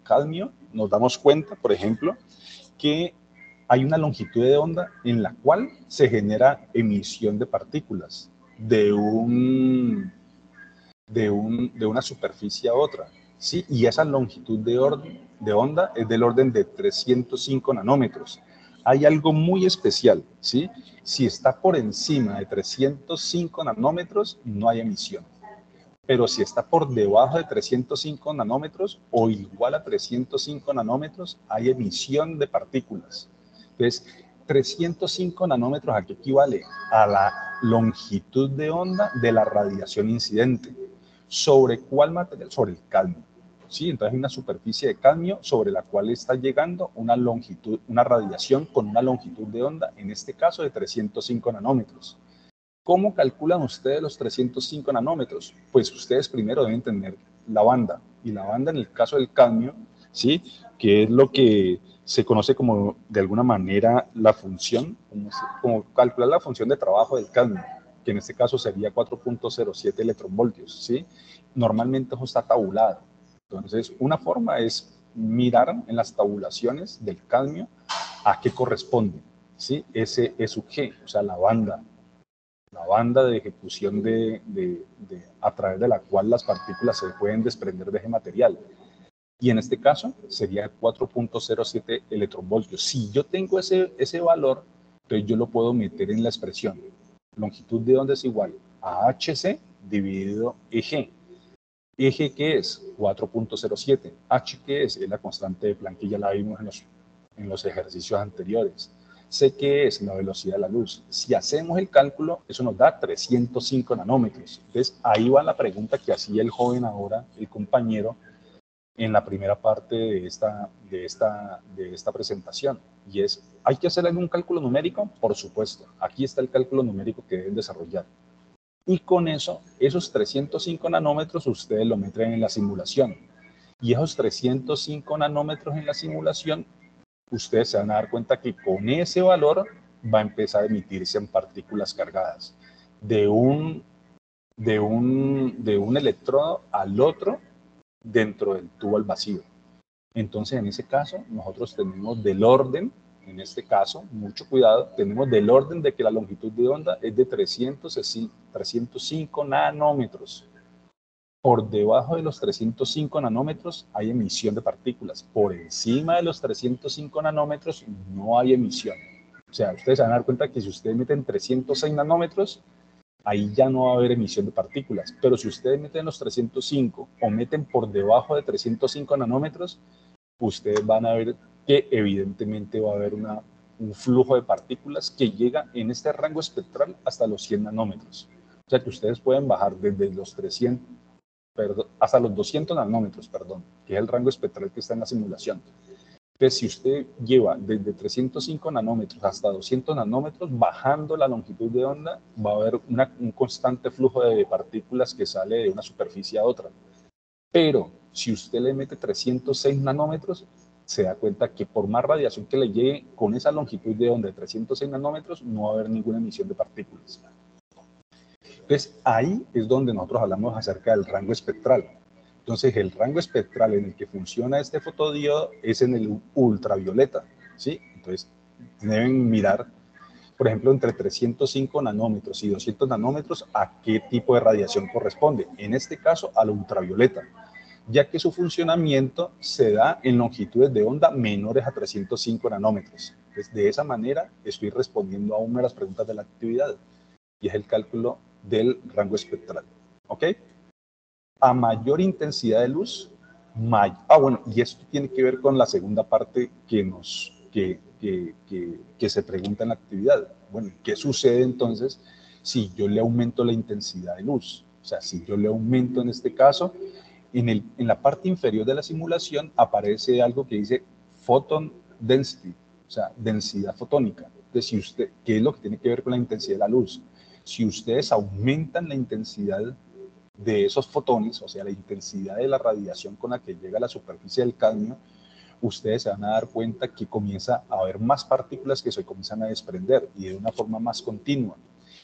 cadmio, nos damos cuenta, por ejemplo, que hay una longitud de onda en la cual se genera emisión de partículas de una superficie a otra, ¿sí? Y esa longitud de onda es del orden de 305 nanómetros. Hay algo muy especial, ¿sí? Si está por encima de 305 nanómetros, no hay emisión. Pero si está por debajo de 305 nanómetros o igual a 305 nanómetros, hay emisión de partículas. Entonces, 305 nanómetros aquí equivale a la longitud de onda de la radiación incidente. ¿Sobre cuál material? Sobre el cadmio. ¿Sí? Entonces hay una superficie de cadmio sobre la cual está llegando una radiación con una longitud de onda, en este caso de 305 nanómetros. ¿Cómo calculan ustedes los 305 nanómetros? Pues ustedes primero deben tener la banda. Y la banda, en el caso del cadmio, ¿sí? Que es lo que se conoce como, de alguna manera, la función, como calcular la función de trabajo del cadmio, que en este caso sería 4.07 electronvoltios, ¿sí? Normalmente eso está tabulado. Entonces, una forma es mirar en las tabulaciones del cadmio a qué corresponde, ¿sí? Ese es su G, o sea, la banda de ejecución a través de la cual las partículas se pueden desprender de ese material. Y en este caso sería 4.07 electronvoltios. Si yo tengo ese valor, entonces yo lo puedo meter en la expresión. Longitud de onda es igual a HC dividido EG. ¿EG qué es? 4.07. ¿H qué es? Es la constante de Planck, que ya la vimos en los ejercicios anteriores. ¿C qué es? La velocidad de la luz. Si hacemos el cálculo, eso nos da 305 nanómetros. Entonces, ahí va la pregunta que hacía el joven ahora, el compañero, en la primera parte de esta presentación. Y es, ¿hay que hacer algún cálculo numérico? Por supuesto. Aquí está el cálculo numérico que deben desarrollar. Y con eso, esos 305 nanómetros ustedes lo meten en la simulación. Y esos 305 nanómetros en la simulación, ustedes se van a dar cuenta que con ese valor va a empezar a emitirse en partículas cargadas de un electrodo al otro dentro del tubo al vacío. Entonces, en ese caso, nosotros tenemos del orden, en este caso, mucho cuidado, tenemos del orden de que la longitud de onda es de 305 nanómetros. Por debajo de los 305 nanómetros hay emisión de partículas. Por encima de los 305 nanómetros no hay emisión. O sea, ustedes se van a dar cuenta que si ustedes meten 306 nanómetros, ahí ya no va a haber emisión de partículas. Pero si ustedes meten los 305 o meten por debajo de 305 nanómetros, ustedes van a ver que evidentemente va a haber un flujo de partículas que llega en este rango espectral hasta los 100 nanómetros. O sea que ustedes pueden bajar desde los 300, hasta los 200 nanómetros, que es el rango espectral que está en la simulación. Entonces, si usted lleva desde 305 nanómetros hasta 200 nanómetros, bajando la longitud de onda, va a haber un constante flujo de partículas que sale de una superficie a otra. Pero si usted le mete 306 nanómetros, se da cuenta que por más radiación que le llegue con esa longitud de onda de 306 nanómetros, no va a haber ninguna emisión de partículas. Entonces, ahí es donde nosotros hablamos acerca del rango espectral. Entonces, el rango espectral en el que funciona este fotodiodo es en el ultravioleta, ¿sí? Entonces, deben mirar, por ejemplo, entre 305 nanómetros y 200 nanómetros, a qué tipo de radiación corresponde. En este caso, al ultravioleta, ya que su funcionamiento se da en longitudes de onda menores a 305 nanómetros. Entonces, de esa manera, estoy respondiendo a una de las preguntas de la actividad, y es el cálculo del rango espectral. ¿Ok? A mayor intensidad de luz, bueno, y esto tiene que ver con la segunda parte que se pregunta en la actividad. Bueno, ¿qué sucede entonces si yo le aumento la intensidad de luz? O sea, si yo le aumento en este caso, en la parte inferior de la simulación aparece algo que dice photon density, o sea, densidad fotónica. Entonces, ¿qué es lo que tiene que ver con la intensidad de la luz? Si ustedes aumentan la intensidad de esos fotones, o sea, la intensidad de la radiación con la que llega a la superficie del cadmio, ustedes se van a dar cuenta que comienza a haber más partículas que se comienzan a desprender y de una forma más continua.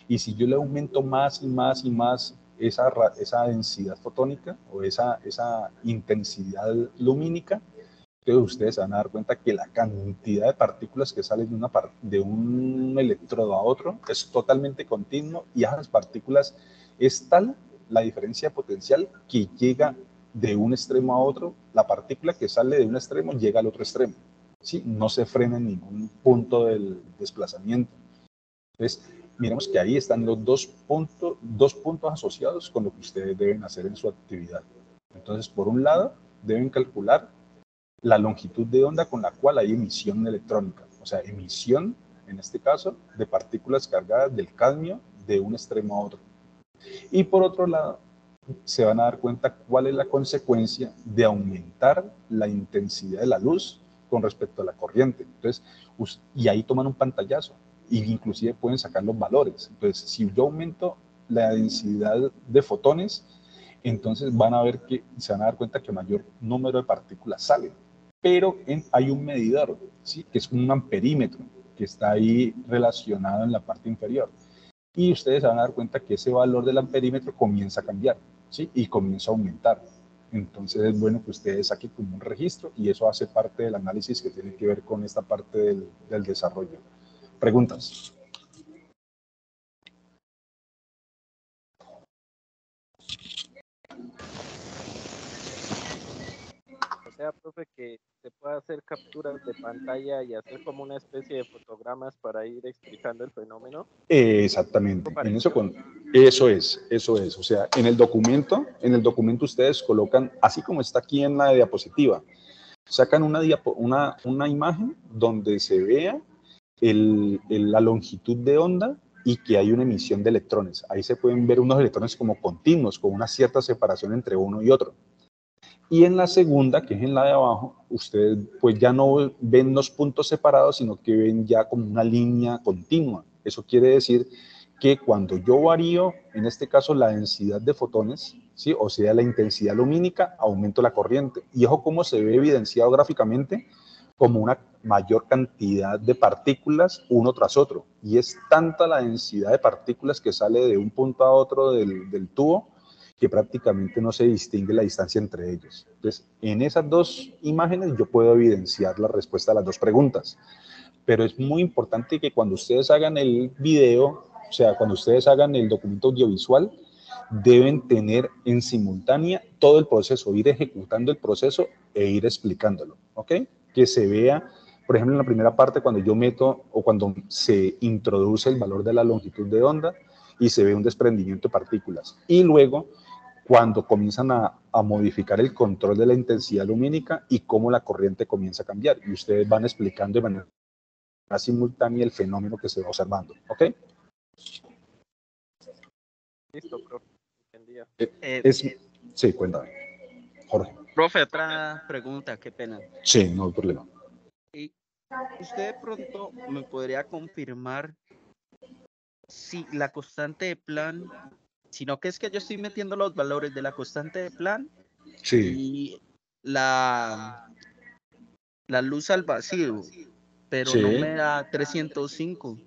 Y si yo le aumento más y más y más esa densidad fotónica o esa intensidad lumínica, entonces ustedes se van a dar cuenta que la cantidad de partículas que salen de un electrodo a otro es totalmente continuo, y esas partículas es tal la diferencia potencial que llega de un extremo a otro. La partícula que sale de un extremo llega al otro extremo, ¿sí? No se frena en ningún punto del desplazamiento. Entonces, miremos que ahí están los dos puntos asociados con lo que ustedes deben hacer en su actividad. Entonces, por un lado, deben calcular la longitud de onda con la cual hay emisión electrónica, o sea, emisión, en este caso, de partículas cargadas del cadmio de un extremo a otro. Y por otro lado, se van a dar cuenta cuál es la consecuencia de aumentar la intensidad de la luz con respecto a la corriente. Entonces, y ahí toman un pantallazo, e inclusive pueden sacar los valores. Entonces, si yo aumento la densidad de fotones, entonces se van a dar cuenta que mayor número de partículas salen. pero hay un medidor, ¿sí? Que es un amperímetro que está ahí relacionado en la parte inferior. Y ustedes se van a dar cuenta que ese valor del amperímetro comienza a cambiar, ¿sí? Y comienza a aumentar. Entonces es bueno que ustedes saquen como un registro y eso hace parte del análisis que tiene que ver con esta parte del desarrollo. ¿Preguntas? O sea, profe, que se puede hacer capturas de pantalla y hacer como una especie de fotogramas para ir explicando el fenómeno. Exactamente, en eso es. O sea, en el documento ustedes colocan, así como está aquí en la diapositiva, sacan una imagen donde se vea la longitud de onda y que hay una emisión de electrones. Ahí se pueden ver unos electrones como continuos, con una cierta separación entre uno y otro. Y en la segunda, que es en la de abajo, ustedes pues ya no ven los puntos separados, sino que ven ya como una línea continua. Eso quiere decir que cuando yo varío, en este caso, la densidad de fotones, ¿sí? O sea, la intensidad lumínica, aumento la corriente. Y ojo cómo se ve evidenciado gráficamente como una mayor cantidad de partículas uno tras otro. Y es tanta la densidad de partículas que sale de un punto a otro del tubo, que prácticamente no se distingue la distancia entre ellos. Entonces, en esas dos imágenes yo puedo evidenciar la respuesta a las dos preguntas. Pero es muy importante que cuando ustedes hagan el video, o sea, cuando ustedes hagan el documento audiovisual, deben tener en simultánea todo el proceso, ir ejecutando el proceso e ir explicándolo, ¿ok? Que se vea, por ejemplo, en la primera parte, cuando yo meto o cuando se introduce el valor de la longitud de onda y se ve un desprendimiento de partículas. Y luego, cuando comienzan a modificar el control de la intensidad lumínica y cómo la corriente comienza a cambiar. Y ustedes van explicando de manera simultánea el fenómeno que se va observando. ¿Ok? Listo, profe. Entendía. Sí, cuéntame, Jorge. Profe, otra pregunta, qué pena. Sí, no hay problema. ¿Y usted de pronto me podría confirmar si la constante de Planck, sino que es que yo estoy metiendo los valores de la constante de Planck Sí. y la luz al vacío, pero Sí. no me da 305?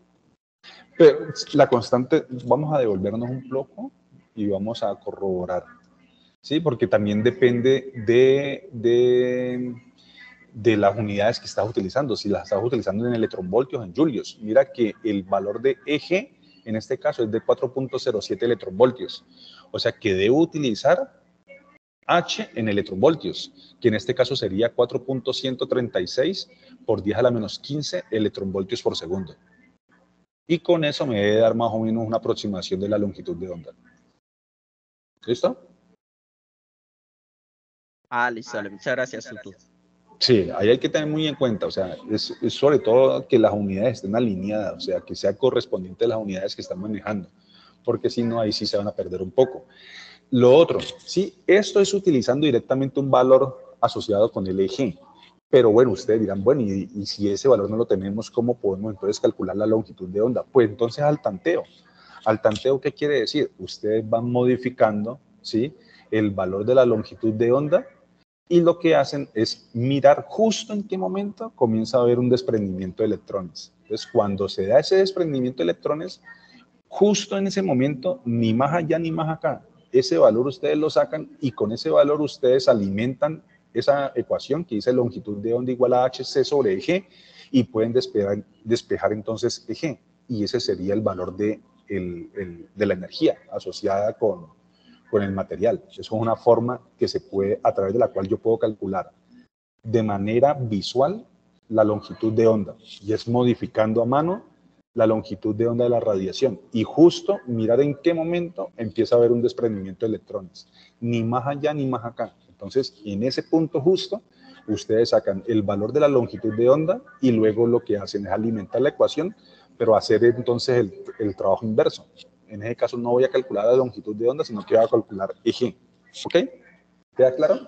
Pero la constante, vamos a devolvernos un poco y vamos a corroborar, ¿sí? Porque también depende de las unidades que estás utilizando, si las estás utilizando en electronvoltios o en julios. Mira que el valor de EG, en este caso, es de 4.07 electronvoltios. O sea que debo utilizar H en electronvoltios, que en este caso sería 4.136 por 10 a la menos 15 electronvoltios por segundo. Y con eso me debe dar más o menos una aproximación de la longitud de onda. ¿Listo? Listo, muchas gracias, tutor. Sí, ahí hay que tener muy en cuenta, o sea, es sobre todo que las unidades estén alineadas, o sea, que sea correspondiente a las unidades que están manejando, porque si no, ahí sí se van a perder un poco. Lo otro, sí, esto es utilizando directamente un valor asociado con el eje, pero bueno, ustedes dirán, bueno, y si ese valor no lo tenemos, ¿cómo podemos entonces calcular la longitud de onda? Pues entonces al tanteo. Al tanteo, ¿qué quiere decir? Ustedes van modificando, ¿sí?, el valor de la longitud de onda y lo que hacen es mirar justo en qué momento comienza a haber un desprendimiento de electrones. Entonces, cuando se da ese desprendimiento de electrones, justo en ese momento, ni más allá ni más acá, ese valor ustedes lo sacan y con ese valor ustedes alimentan esa ecuación que dice longitud de onda igual a hc sobre eg y pueden despejar entonces eg. Y ese sería el valor de la energía asociada con el material. Eso es una forma que se puede, a través de la cual yo puedo calcular de manera visual la longitud de onda y es modificando a mano la longitud de onda de la radiación y justo mirar en qué momento empieza a haber un desprendimiento de electrones, ni más allá ni más acá. Entonces, en ese punto justo, ustedes sacan el valor de la longitud de onda y luego lo que hacen es alimentar la ecuación, pero hacer entonces el trabajo inverso. En ese caso no voy a calcular la longitud de onda, sino que voy a calcular eje. ¿Ok? ¿Queda claro?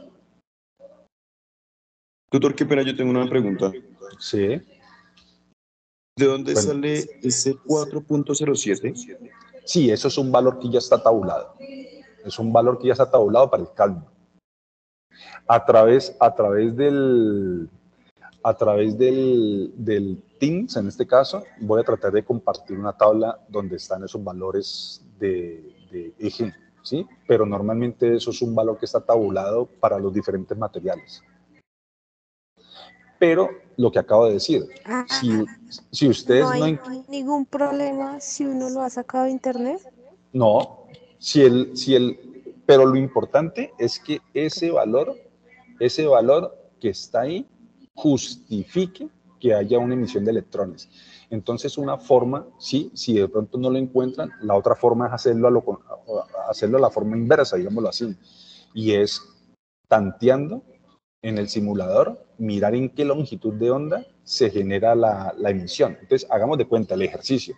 Doctor, qué pena, yo tengo una pregunta. Sí. ¿De dónde sale ese 4.07? Sí, eso es un valor que ya está tabulado. Es un valor que ya está tabulado para el cálculo. Del Teams, en este caso, voy a tratar de compartir una tabla donde están esos valores de eje, ¿sí? Pero normalmente eso es un valor que está tabulado para los diferentes materiales. Pero lo que acabo de decir, si ustedes no hay ningún problema si uno lo ha sacado de internet. No, pero lo importante es que ese valor que está ahí justifique que haya una emisión de electrones. Entonces, una forma, sí, si de pronto no lo encuentran, la otra forma es hacerlo a la forma inversa, digámoslo así, y es tanteando en el simulador, mirar en qué longitud de onda se genera la emisión. Entonces, hagamos de cuenta el ejercicio.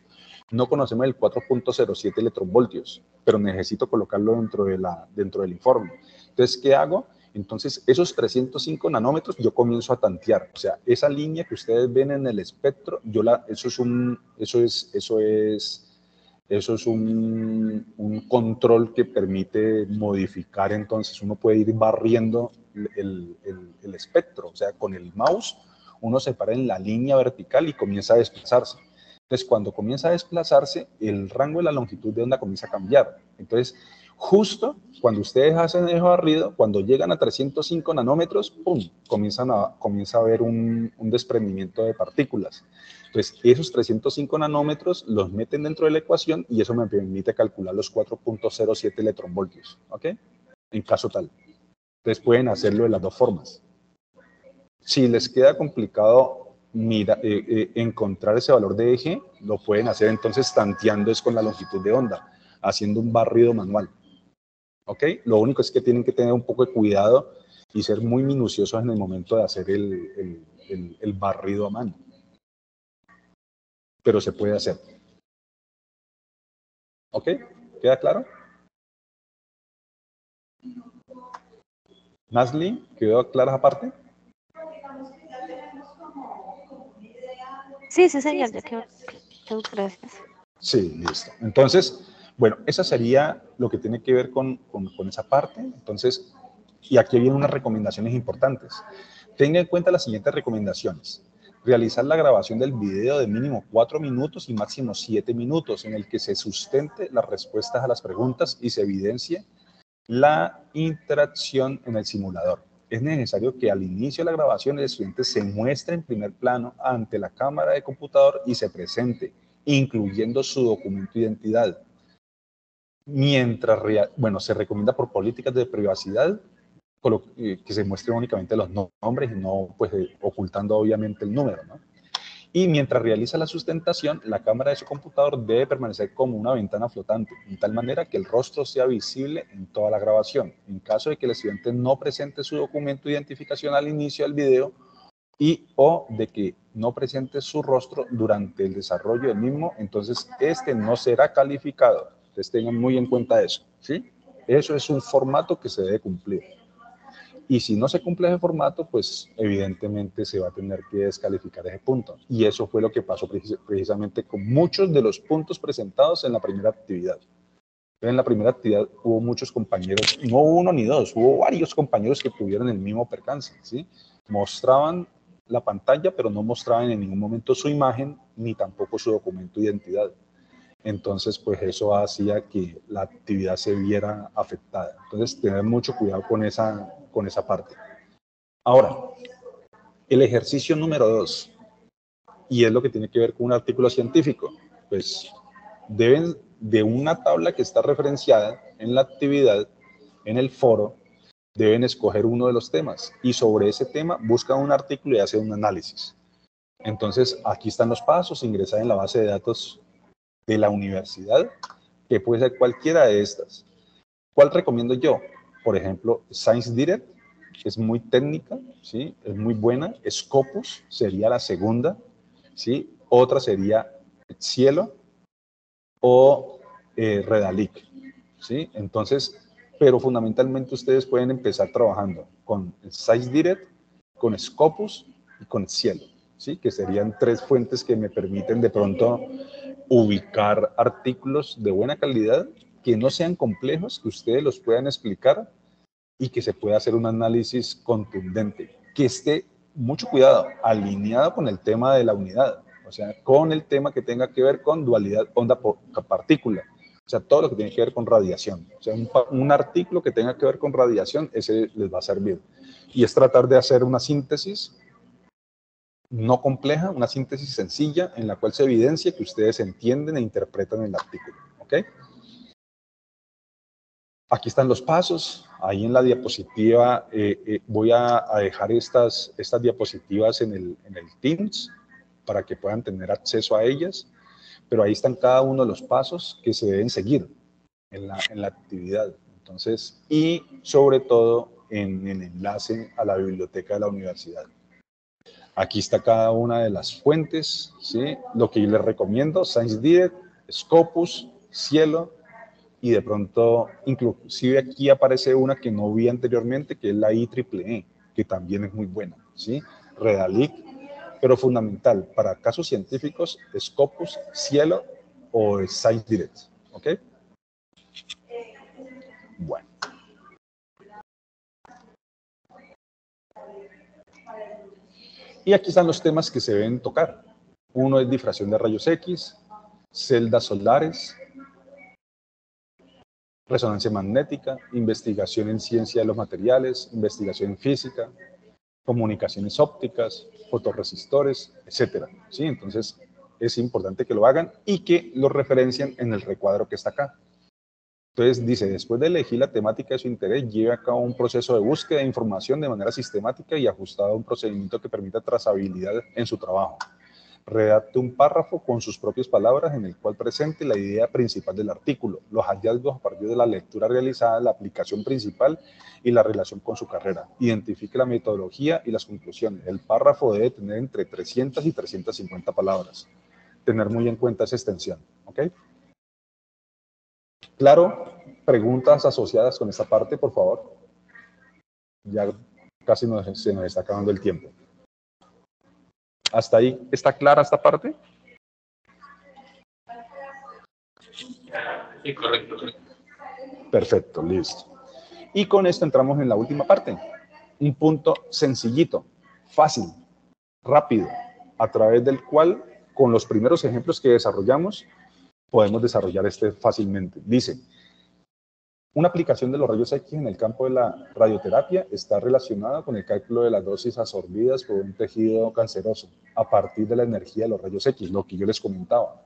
No conocemos el 4.07 electronvoltios, pero necesito colocarlo dentro del informe. Entonces, ¿qué hago? Entonces, esos 305 nanómetros yo comienzo a tantear. O sea, esa línea que ustedes ven en el espectro, eso es un control que permite modificar. Entonces, uno puede ir barriendo el espectro. O sea, con el mouse, uno se para en la línea vertical y comienza a desplazarse. Entonces, cuando comienza a desplazarse, el rango de la longitud de onda comienza a cambiar. Entonces, justo cuando ustedes hacen el barrido, cuando llegan a 305 nanómetros, ¡pum!, comienza a haber un desprendimiento de partículas. Entonces, esos 305 nanómetros los meten dentro de la ecuación y eso me permite calcular los 4.07 electronvoltios, ¿ok? En caso tal. Entonces, pueden hacerlo de las dos formas. Si les queda complicado encontrar ese valor de eje, lo pueden hacer entonces tanteando es con la longitud de onda, haciendo un barrido manual. ¿Ok? Lo único es que tienen que tener un poco de cuidado y ser muy minuciosos en el momento de hacer el barrido a mano. Pero se puede hacer. ¿Ok? ¿Queda claro? Nasli, ¿quedó clara esa parte? Sí, señor, ya quedó. Muchas gracias. Sí, listo. Entonces, bueno, esa sería lo que tiene que ver con esa parte. Entonces, y aquí vienen unas recomendaciones importantes. Tenga en cuenta las siguientes recomendaciones. Realizar la grabación del video de mínimo 4 minutos y máximo 7 minutos, en el que se sustente las respuestas a las preguntas y se evidencie la interacción en el simulador. Es necesario que al inicio de la grabación el estudiante se muestre en primer plano ante la cámara de computador y se presente, incluyendo su documento de identidad. Mientras, se recomienda por políticas de privacidad que se muestren únicamente los nombres y no pues, ocultando obviamente el número, ¿no? Y mientras realiza la sustentación, la cámara de su computador debe permanecer como una ventana flotante, de tal manera que el rostro sea visible en toda la grabación. En caso de que el estudiante no presente su documento de identificación al inicio del video o de que no presente su rostro durante el desarrollo del mismo, entonces este no será calificado. Entonces tengan muy en cuenta eso, ¿sí? Eso es un formato que se debe cumplir. Y si no se cumple ese formato, pues evidentemente se va a tener que descalificar ese punto. Y eso fue lo que pasó precisamente con muchos de los puntos presentados en la primera actividad. En la primera actividad hubo muchos compañeros, no uno ni dos, hubo varios compañeros que tuvieron el mismo percance, ¿sí? Mostraban la pantalla, pero no mostraban en ningún momento su imagen, ni tampoco su documento de identidad. Entonces, pues eso hacía que la actividad se viera afectada. Entonces, tener mucho cuidado con esa parte. Ahora, el ejercicio número 2, y es lo que tiene que ver con un artículo científico, pues deben de una tabla que está referenciada en la actividad, en el foro, deben escoger uno de los temas y sobre ese tema buscan un artículo y hacen un análisis. Entonces, aquí están los pasos, ingresar en la base de datos de la universidad, que puede ser cualquiera de estas. ¿Cuál recomiendo yo? Por ejemplo, Science Direct, es muy técnica, ¿sí? Es muy buena. Scopus sería la segunda, ¿sí? Otra sería Cielo o Redalic, ¿sí? Entonces, pero fundamentalmente ustedes pueden empezar trabajando con Science Direct, con Scopus y con Cielo, ¿sí? Que serían 3 fuentes que me permiten de pronto ubicar artículos de buena calidad, que no sean complejos, que ustedes los puedan explicar y que se pueda hacer un análisis contundente, que esté, mucho cuidado, alineado con el tema de la unidad, o sea, con el tema que tenga que ver con dualidad onda-partícula, o sea, todo lo que tiene que ver con radiación. O sea, un artículo que tenga que ver con radiación, ese les va a servir. Y es tratar de hacer una síntesis no compleja, una síntesis sencilla en la cual se evidencia que ustedes entienden e interpretan el artículo. ¿Ok? Aquí están los pasos. Ahí en la diapositiva voy a dejar estas diapositivas en el Teams para que puedan tener acceso a ellas. Pero ahí están cada uno de los pasos que se deben seguir en la actividad. Entonces, y sobre todo en el enlace a la biblioteca de la universidad. Aquí está cada una de las fuentes, ¿sí? Lo que yo les recomiendo: ScienceDirect, Scopus, Cielo, y de pronto, inclusive aquí aparece una que no vi anteriormente, que es la IEEE, que también es muy buena, ¿sí? Redalic, pero fundamental para casos científicos, Scopus, Cielo o ScienceDirect, ¿ok? Bueno. Y aquí están los temas que se deben tocar. Uno es difracción de rayos X, celdas solares, resonancia magnética, investigación en ciencia de los materiales, investigación en física, comunicaciones ópticas, fotorresistores, etcétera. ¿Sí? Entonces, es importante que lo hagan y que lo referencien en el recuadro que está acá. Entonces, dice, después de elegir la temática de su interés, lleve a cabo un proceso de búsqueda de información de manera sistemática y ajustado a un procedimiento que permita trazabilidad en su trabajo. Redacte un párrafo con sus propias palabras en el cual presente la idea principal del artículo, los hallazgos a partir de la lectura realizada, la aplicación principal y la relación con su carrera. Identifique la metodología y las conclusiones. El párrafo debe tener entre 300 y 350 palabras. Tener muy en cuenta esa extensión, ¿ok? Claro, preguntas asociadas con esta parte, por favor. Ya casi se nos está acabando el tiempo. ¿Hasta ahí está clara esta parte? Sí, correcto. Perfecto, listo. Y con esto entramos en la última parte. Un punto sencillito, fácil, rápido, a través del cual, con los primeros ejemplos que desarrollamos, podemos desarrollar este fácilmente. Dice, una aplicación de los rayos X en el campo de la radioterapia está relacionada con el cálculo de las dosis absorbidas por un tejido canceroso a partir de la energía de los rayos X, lo que yo les comentaba.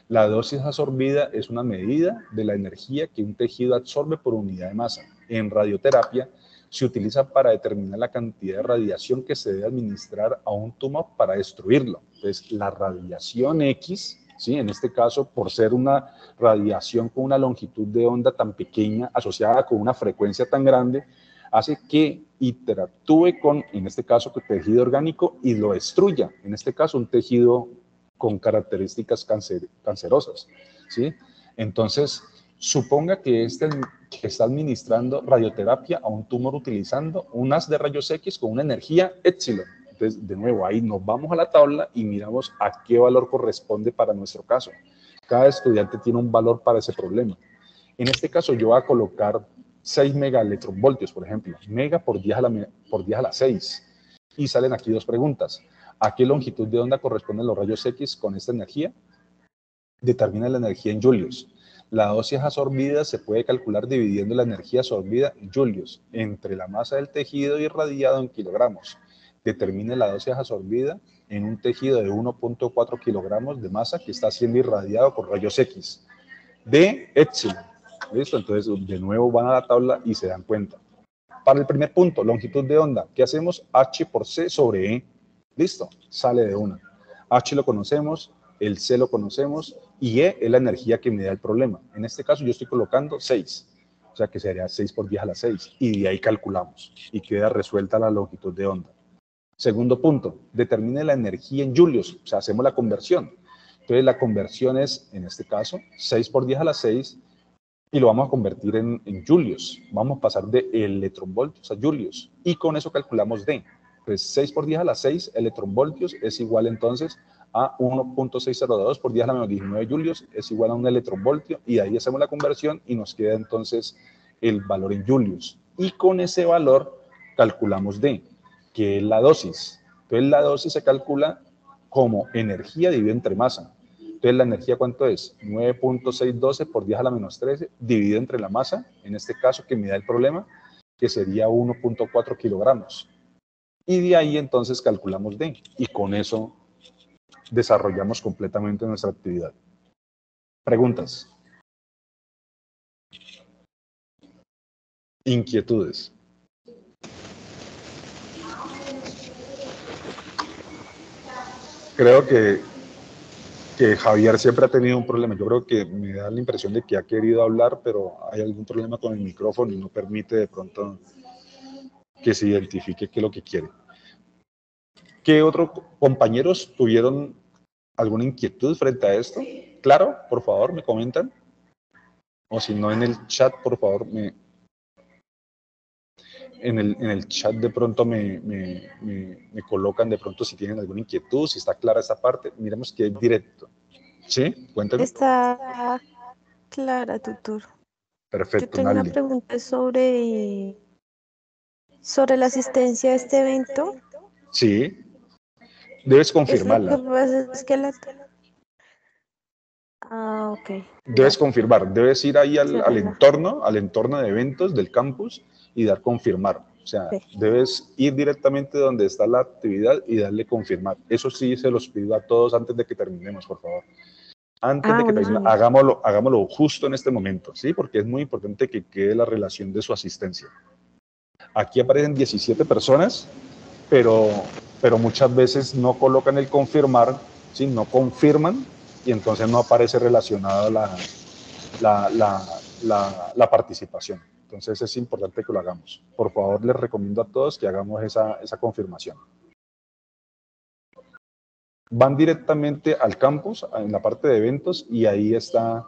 La dosis absorbida es una medida de la energía que un tejido absorbe por unidad de masa. En radioterapia se utiliza para determinar la cantidad de radiación que se debe administrar a un tumor para destruirlo. Entonces, la radiación X, ¿sí? En este caso, por ser una radiación con una longitud de onda tan pequeña, asociada con una frecuencia tan grande, hace que interactúe con, en este caso, con tejido orgánico y lo destruya. En este caso, un tejido con características cancerosas, ¿sí? Entonces, suponga que está administrando radioterapia a un tumor utilizando un haz de rayos X con una energía epsilon. Entonces, de nuevo, ahí nos vamos a la tabla y miramos a qué valor corresponde para nuestro caso. Cada estudiante tiene un valor para ese problema. En este caso, yo voy a colocar 6 megaelectronvoltios, por ejemplo, mega por 10 a la 6. Y salen aquí dos preguntas. ¿A qué longitud de onda corresponden los rayos X con esta energía? Determina la energía en julios. La dosis absorbida se puede calcular dividiendo la energía absorbida en julios entre la masa del tejido irradiado en kilogramos. Determine la dosis absorbida en un tejido de 1.4 kilogramos de masa que está siendo irradiado por rayos X de epsilon. ¿Listo? Entonces, de nuevo van a la tabla y se dan cuenta. Para el primer punto, longitud de onda, ¿qué hacemos? H por C sobre E. Listo, sale de una. H lo conocemos, el C lo conocemos y E es la energía que me da el problema. En este caso yo estoy colocando 6, o sea que sería 6 por 10 a la 6 y de ahí calculamos y queda resuelta la longitud de onda. Segundo punto, determine la energía en julios, o sea, hacemos la conversión. Entonces la conversión es, en este caso, 6 por 10 a la 6 y lo vamos a convertir en julios. Vamos a pasar de electronvoltios a julios y con eso calculamos D. Pues 6 por 10 a la 6 electronvoltios es igual entonces a 1.602 por 10 a la menos 19 julios es igual a un electronvoltio y ahí hacemos la conversión y nos queda entonces el valor en julios. y con ese valor calculamos D, que es la dosis. Entonces la dosis se calcula como energía dividido entre masa. Entonces la energía, ¿cuánto es? 9.612 por 10 a la menos 13 dividido entre la masa, en este caso que me da el problema, que sería 1.4 kilogramos. Y de ahí entonces calculamos D y con eso desarrollamos completamente nuestra actividad. Preguntas. Inquietudes. Creo que Javier siempre ha tenido un problema. Yo creo que me da la impresión de que ha querido hablar, pero hay algún problema con el micrófono y no permite de pronto que se identifique qué es lo que quiere. ¿Qué otros compañeros tuvieron alguna inquietud frente a esto? Claro, por favor, me comentan. O si no, en el chat, por favor, en el chat de pronto me colocan de pronto si tienen alguna inquietud, si está clara esa parte. Miremos que es directo. ¿Sí? Cuéntame. Está clara, tutor. Yo Perfecto, tengo una Nali. pregunta sobre la asistencia a este evento. Sí. Debes Es lo que confirmarla. pasa es que Ah, ok. Debes Dale. confirmar. Debes ir ahí al Cierra. entorno de eventos del campus y dar confirmar. O sea, Ok. debes ir directamente donde está la actividad y darle confirmar. Eso sí se los pido a todos antes de que terminemos, por favor. Antes de que Bueno, termine, señor. hagámoslo justo en este momento, ¿sí? Porque es muy importante que quede la relación de su asistencia. Aquí aparecen 17 personas, pero muchas veces no colocan el confirmar, ¿sí? No confirman y entonces no aparece relacionada la participación. Entonces es importante que lo hagamos. Por favor, les recomiendo a todos que hagamos esa confirmación. Van directamente al campus, en la parte de eventos, y ahí está.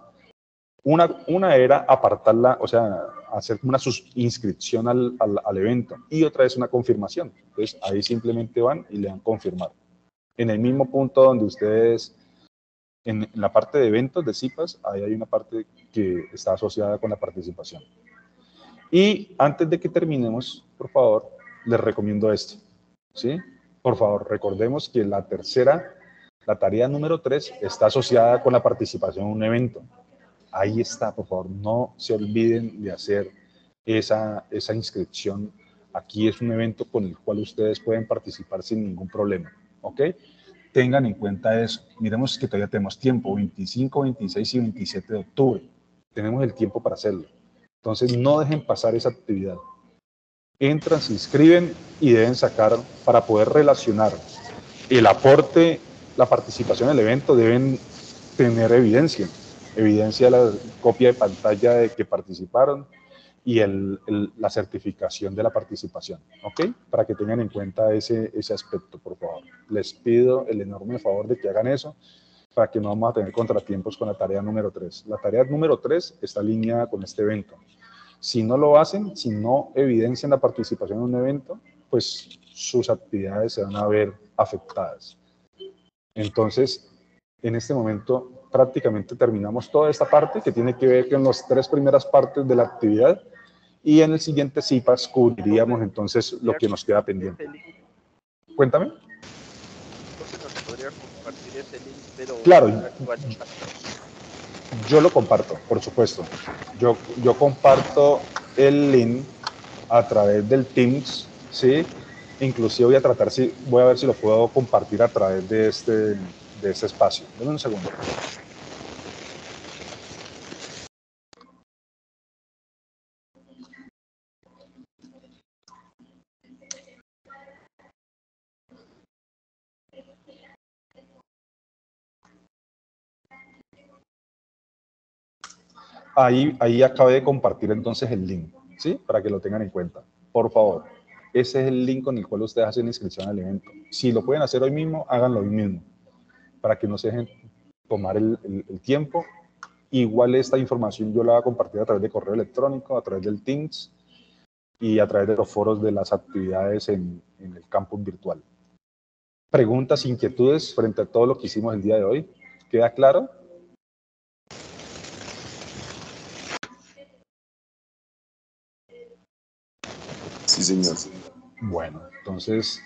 Una era apartarla, o sea, hacer una inscripción al evento, y otra es una confirmación. Entonces ahí simplemente van y le dan confirmar. En el mismo punto donde ustedes, en la parte de eventos de CIPAS, ahí hay una parte que está asociada con la participación. Y antes de que terminemos, por favor, les recomiendo esto, ¿sí? Por favor, recordemos que la tarea número 3 está asociada con la participación en un evento. Ahí está, por favor, no se olviden de hacer esa inscripción. Aquí es un evento con el cual ustedes pueden participar sin ningún problema, ¿ok? Tengan en cuenta eso. Miremos que todavía tenemos tiempo, 25, 26 y 27 de octubre. Tenemos el tiempo para hacerlo. Entonces, no dejen pasar esa actividad. Entran, se inscriben y deben sacar, para poder relacionar el aporte, la participación en el evento, deben tener evidencia de la copia de pantalla de que participaron y la certificación de la participación, ¿ok? Para que tengan en cuenta ese aspecto, por favor. Les pido el enorme favor de que hagan eso para que no vamos a tener contratiempos con la tarea número 3. La tarea número 3 está alineada con este evento. Si no lo hacen, si no evidencian la participación en un evento, pues sus actividades se van a ver afectadas. Entonces, en este momento prácticamente terminamos toda esta parte que tiene que ver con las 3 primeras partes de la actividad, y en el siguiente CIPAS cubriríamos entonces lo que nos queda pendiente. Cuéntame. Nos podría compartir ese link, pero Claro, actualizado. yo lo comparto, por supuesto. Yo comparto el link a través del Teams, ¿sí? Inclusive voy a ver si lo puedo compartir a través de este espacio. Dame un segundo. Ahí acabé de compartir entonces el link, ¿sí? Para que lo tengan en cuenta. Por favor, ese es el link con el cual ustedes hacen inscripción al evento. Si lo pueden hacer hoy mismo, háganlo hoy mismo, para que no se dejen tomar el tiempo. Igual esta información yo la voy a compartir a través de correo electrónico, a través del Teams y a través de los foros de las actividades en el campus virtual. Preguntas, inquietudes frente a todo lo que hicimos el día de hoy. ¿Queda claro? Sí, señor. Bueno, entonces,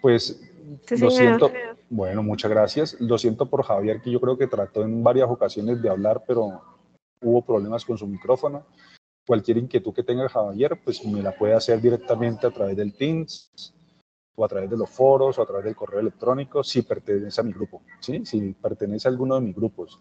pues Sí, lo señor. siento. Bueno, muchas gracias. Lo siento por Javier, que yo creo que trató en varias ocasiones de hablar, pero hubo problemas con su micrófono. Cualquier inquietud que tenga Javier, pues me la puede hacer directamente a través del Teams, o a través de los foros, o a través del correo electrónico, si pertenece a mi grupo, ¿sí? Si pertenece a alguno de mis grupos.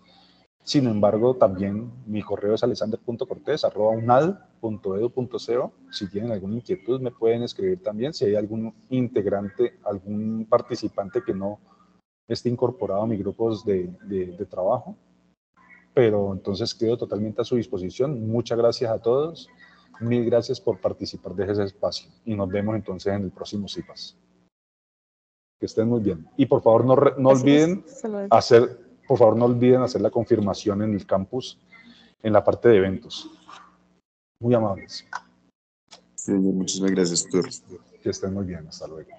Sin embargo, también mi correo es alexander.cortez@unad.edu.co. Si tienen alguna inquietud, me pueden escribir también. Si hay algún integrante, algún participante que no esté incorporado a mis grupos de trabajo. Pero entonces quedo totalmente a su disposición. Muchas gracias a todos. Mil gracias por participar de ese espacio. Y nos vemos entonces en el próximo CIPAS. Que estén muy bien. Y por favor, no Así es. olviden Hasta luego. por favor, no olviden hacer la confirmación en el campus, en la parte de eventos. Muy amables. Sí, muchísimas gracias, doctor. Que estén muy bien. Hasta luego.